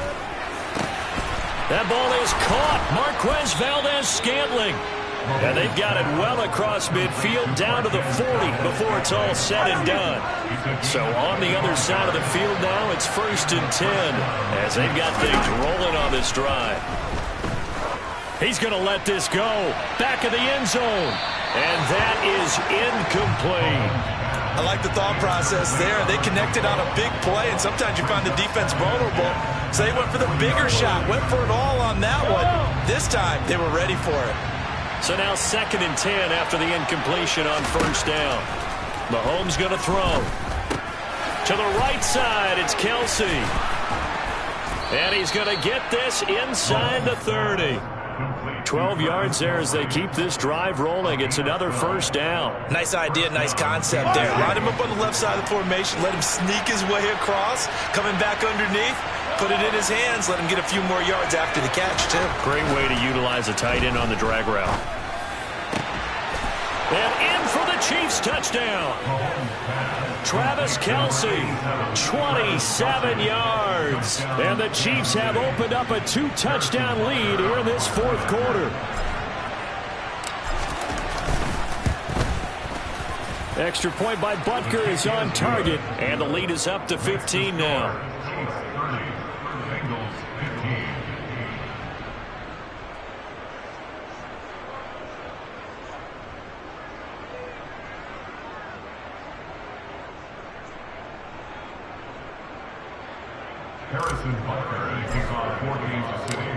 That ball is caught. Marquez Valdez-Scantling. And they've got it well across midfield down to the 40 before it's all said and done. So on the other side of the field now, it's 1st and 10 as they've got things rolling on this drive. He's going to let this go. Back of the end zone. And that is incomplete. I like the thought process there. They connected on a big play, and sometimes you find the defense vulnerable. So they went for the bigger shot, went for it all on that one. This time, they were ready for it. So now 2nd and 10 after the incompletion on first down. Mahomes going to throw. To the right side, it's Kelsey. And he's going to get this inside the 30. 12 yards there as they keep this drive rolling. It's another first down. Nice idea, nice concept there. Line him up on the left side of the formation, let him sneak his way across, coming back underneath, put it in his hands, let him get a few more yards after the catch, too. Great way to utilize a tight end on the drag route. And in for the Chiefs touchdown. Travis Kelsey, 27 yards. And the Chiefs have opened up a 2-touchdown lead here in this 4th quarter. Extra point by Butker is on target. And the lead is up to 15 now.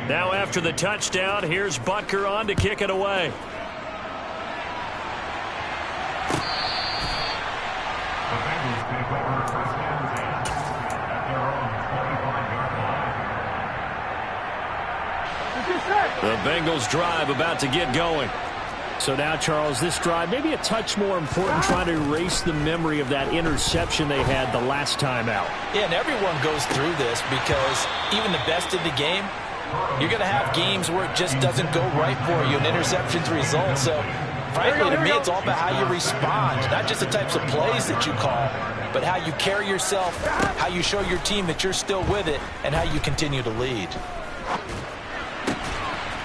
Now after the touchdown, here's Butker on to kick it away. The Bengals drive about to get going. So now, Charles, this drive maybe a touch more important, trying to erase the memory of that interception they had the last time out. Yeah, and everyone goes through this because even the best in the game, you're going to have games where it just doesn't go right for you and interceptions result. So, frankly, to me, it's all about how you respond, not just the types of plays that you call, but how you carry yourself, how you show your team that you're still with it, and how you continue to lead.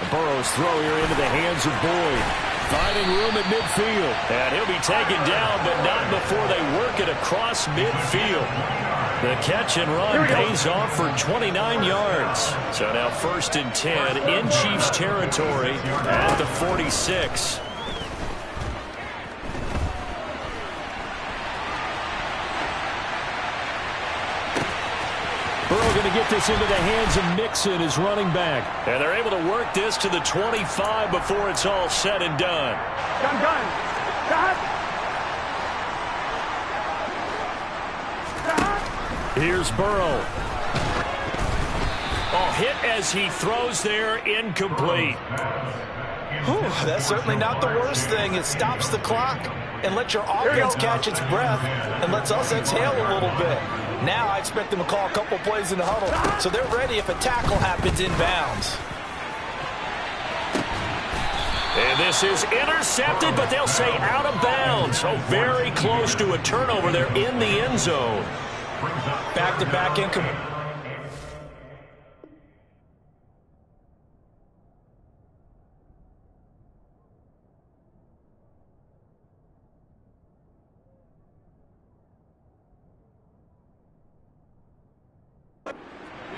Burrow's throw here into the hands of Boyd. Finding room at midfield. And he'll be taken down, but not before they work it across midfield. The catch and run pays off for 29 yards. So now 1st and 10 in Chiefs territory at the 46. Burrow going to get this into the hands of Mixon, his running back. And they're able to work this to the 25 before it's all said and done. Gun. Here's Burrow. Oh, hit as he throws there, incomplete. Whew, that's certainly not the worst thing. It stops the clock and lets your offense catch its breath and lets us exhale a little bit. Now I expect them to call a couple plays in the huddle, so they're ready if a tackle happens inbounds. And this is intercepted, but they'll say out of bounds. So very close to a turnover there in the end zone. Back-to-back income.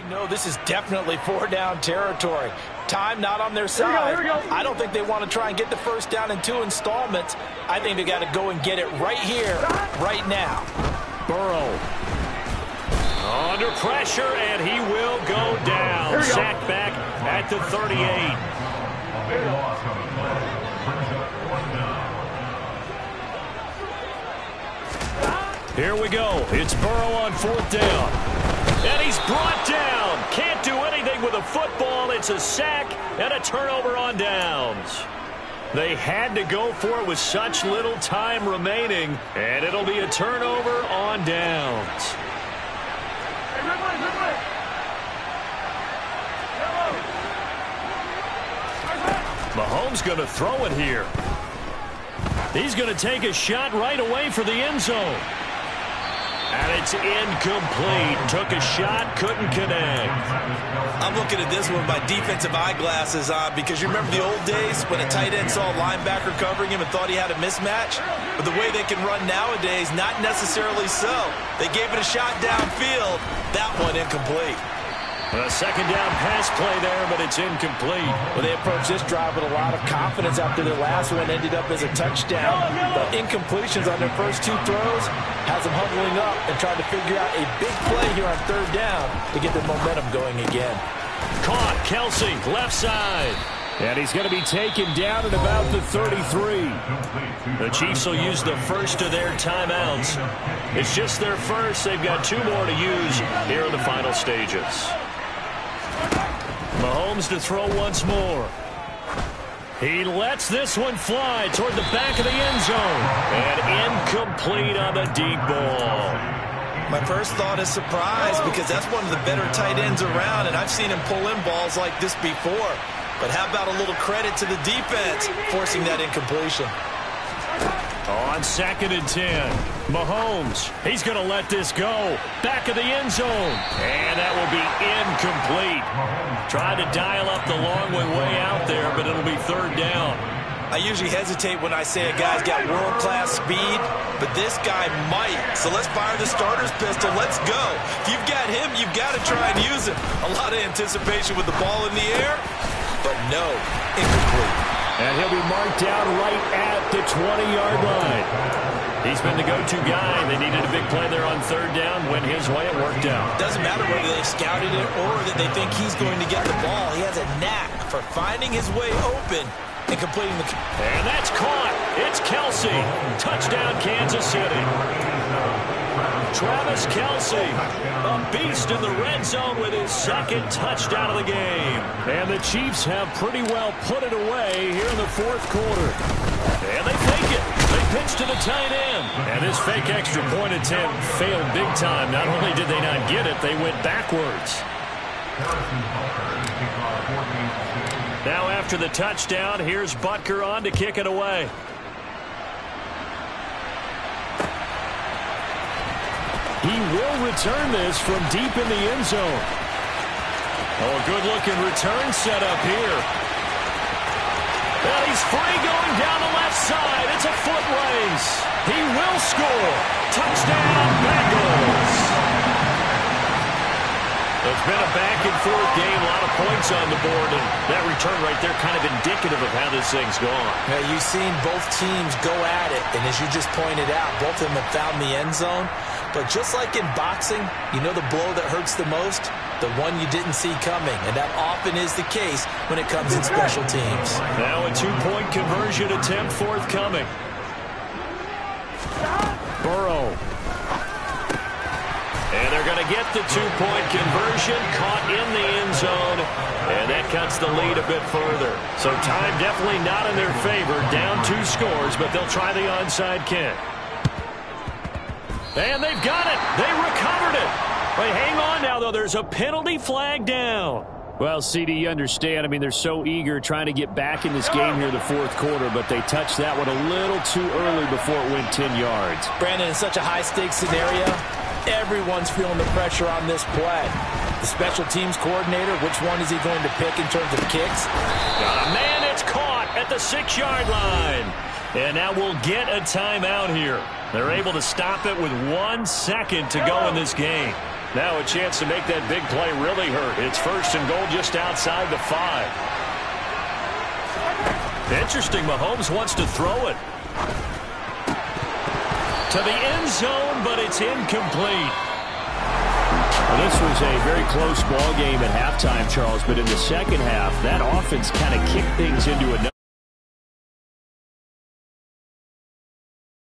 No, this is definitely 4-down territory. Time not on their side. Here we go. I don't think they want to try and get the first down in 2 installments. I think they got to go and get it right here, right now. Burrow under pressure, and he will go down. Sacked back at the 38. Here we go. It's Burrow on 4th down. And he's brought down. Can't do anything with a football. It's a sack and a turnover on downs. They had to go for it with such little time remaining. And it'll be a turnover on downs. Mahomes going to throw it here. He's going to take a shot right away for the end zone. And it's incomplete. Took a shot, couldn't connect. I'm looking at this one with my defensive eyeglasses on because you remember the old days when a tight end saw a linebacker covering him and thought he had a mismatch? But the way they can run nowadays, not necessarily so. They gave it a shot downfield. That one incomplete. A second down pass play there, but it's incomplete. Well, they approached this drive with a lot of confidence after their last one ended up as a touchdown. But incompletions on their first two throws has them huddling up and trying to figure out a big play here on third down to get their momentum going again. Caught, Kelsey, left side. And he's going to be taken down at about the 33. The Chiefs will use the first of their timeouts. It's just their first. They've got two more to use here in the final stages. Mahomes to throw once more. He lets this one fly toward the back of the end zone. And incomplete on the deep ball. My first thought is surprise because that's one of the better tight ends around, and I've seen him pull in balls like this before. But how about a little credit to the defense forcing that incompletion? On 2nd and 10, Mahomes, he's going to let this go. Back of the end zone. And that will be incomplete. Trying to dial up the long way out there, but it'll be third down. I usually hesitate when I say a guy's got world-class speed, but this guy might. So let's fire the starter's pistol. Let's go. If you've got him, you've got to try and use him. A lot of anticipation with the ball in the air. But no, incomplete. And he'll be marked down right at the 20-yard line. He's been the go-to guy. They needed a big play there on third down. Went his way, it worked out. Doesn't matter whether they scouted it or that they think he's going to get the ball. He has a knack for finding his way open and completing the... And that's caught. It's Kelsey. Touchdown, Kansas City. Travis Kelsey, a beast in the red zone with his second touchdown of the game. And the Chiefs have pretty well put it away here in the fourth quarter. And they fake it. They pitch to the tight end. And this fake extra point attempt failed big time. Not only did they not get it, they went backwards. Now after the touchdown, here's Butker on to kick it away. He will return this from deep in the end zone. Oh, a good-looking return set up here. And he's free going down the left side. It's a foot race. He will score. Touchdown, Bengals. It's been a back-and-forth game, a lot of points on the board, and that return right there kind of indicative of how this thing's gone. Now, you've seen both teams go at it, and as you just pointed out, both of them have found the end zone. But just like in boxing, you know the blow that hurts the most? The one you didn't see coming, and that often is the case when it comes in special teams. Now a two-point conversion attempt forthcoming. Burrow. And they're going to get the two-point conversion, caught in the end zone, and that cuts the lead a bit further. So time definitely not in their favor, down 2 scores, but they'll try the onside kick. And they've got it. They recovered it. But hang on now, though. There's a penalty flag down. Well, CD, you understand. I mean, they're so eager trying to get back in this game here in the fourth quarter, but they touched that one a little too early before it went 10 yards. Brandon, in such a high-stakes scenario, everyone's feeling the pressure on this play. The special teams coordinator, which one is he going to pick in terms of kicks? Man, it's caught at the 6-yard line. And now we'll get a timeout here. They're able to stop it with 1 second to go in this game. Now a chance to make that big play really hurt. It's 1st and goal just outside the 5. Interesting, Mahomes wants to throw it to the end zone, but it's incomplete. Well, this was a very close ball game at halftime, Charles, but in the second half, that offense kind of kicked things into a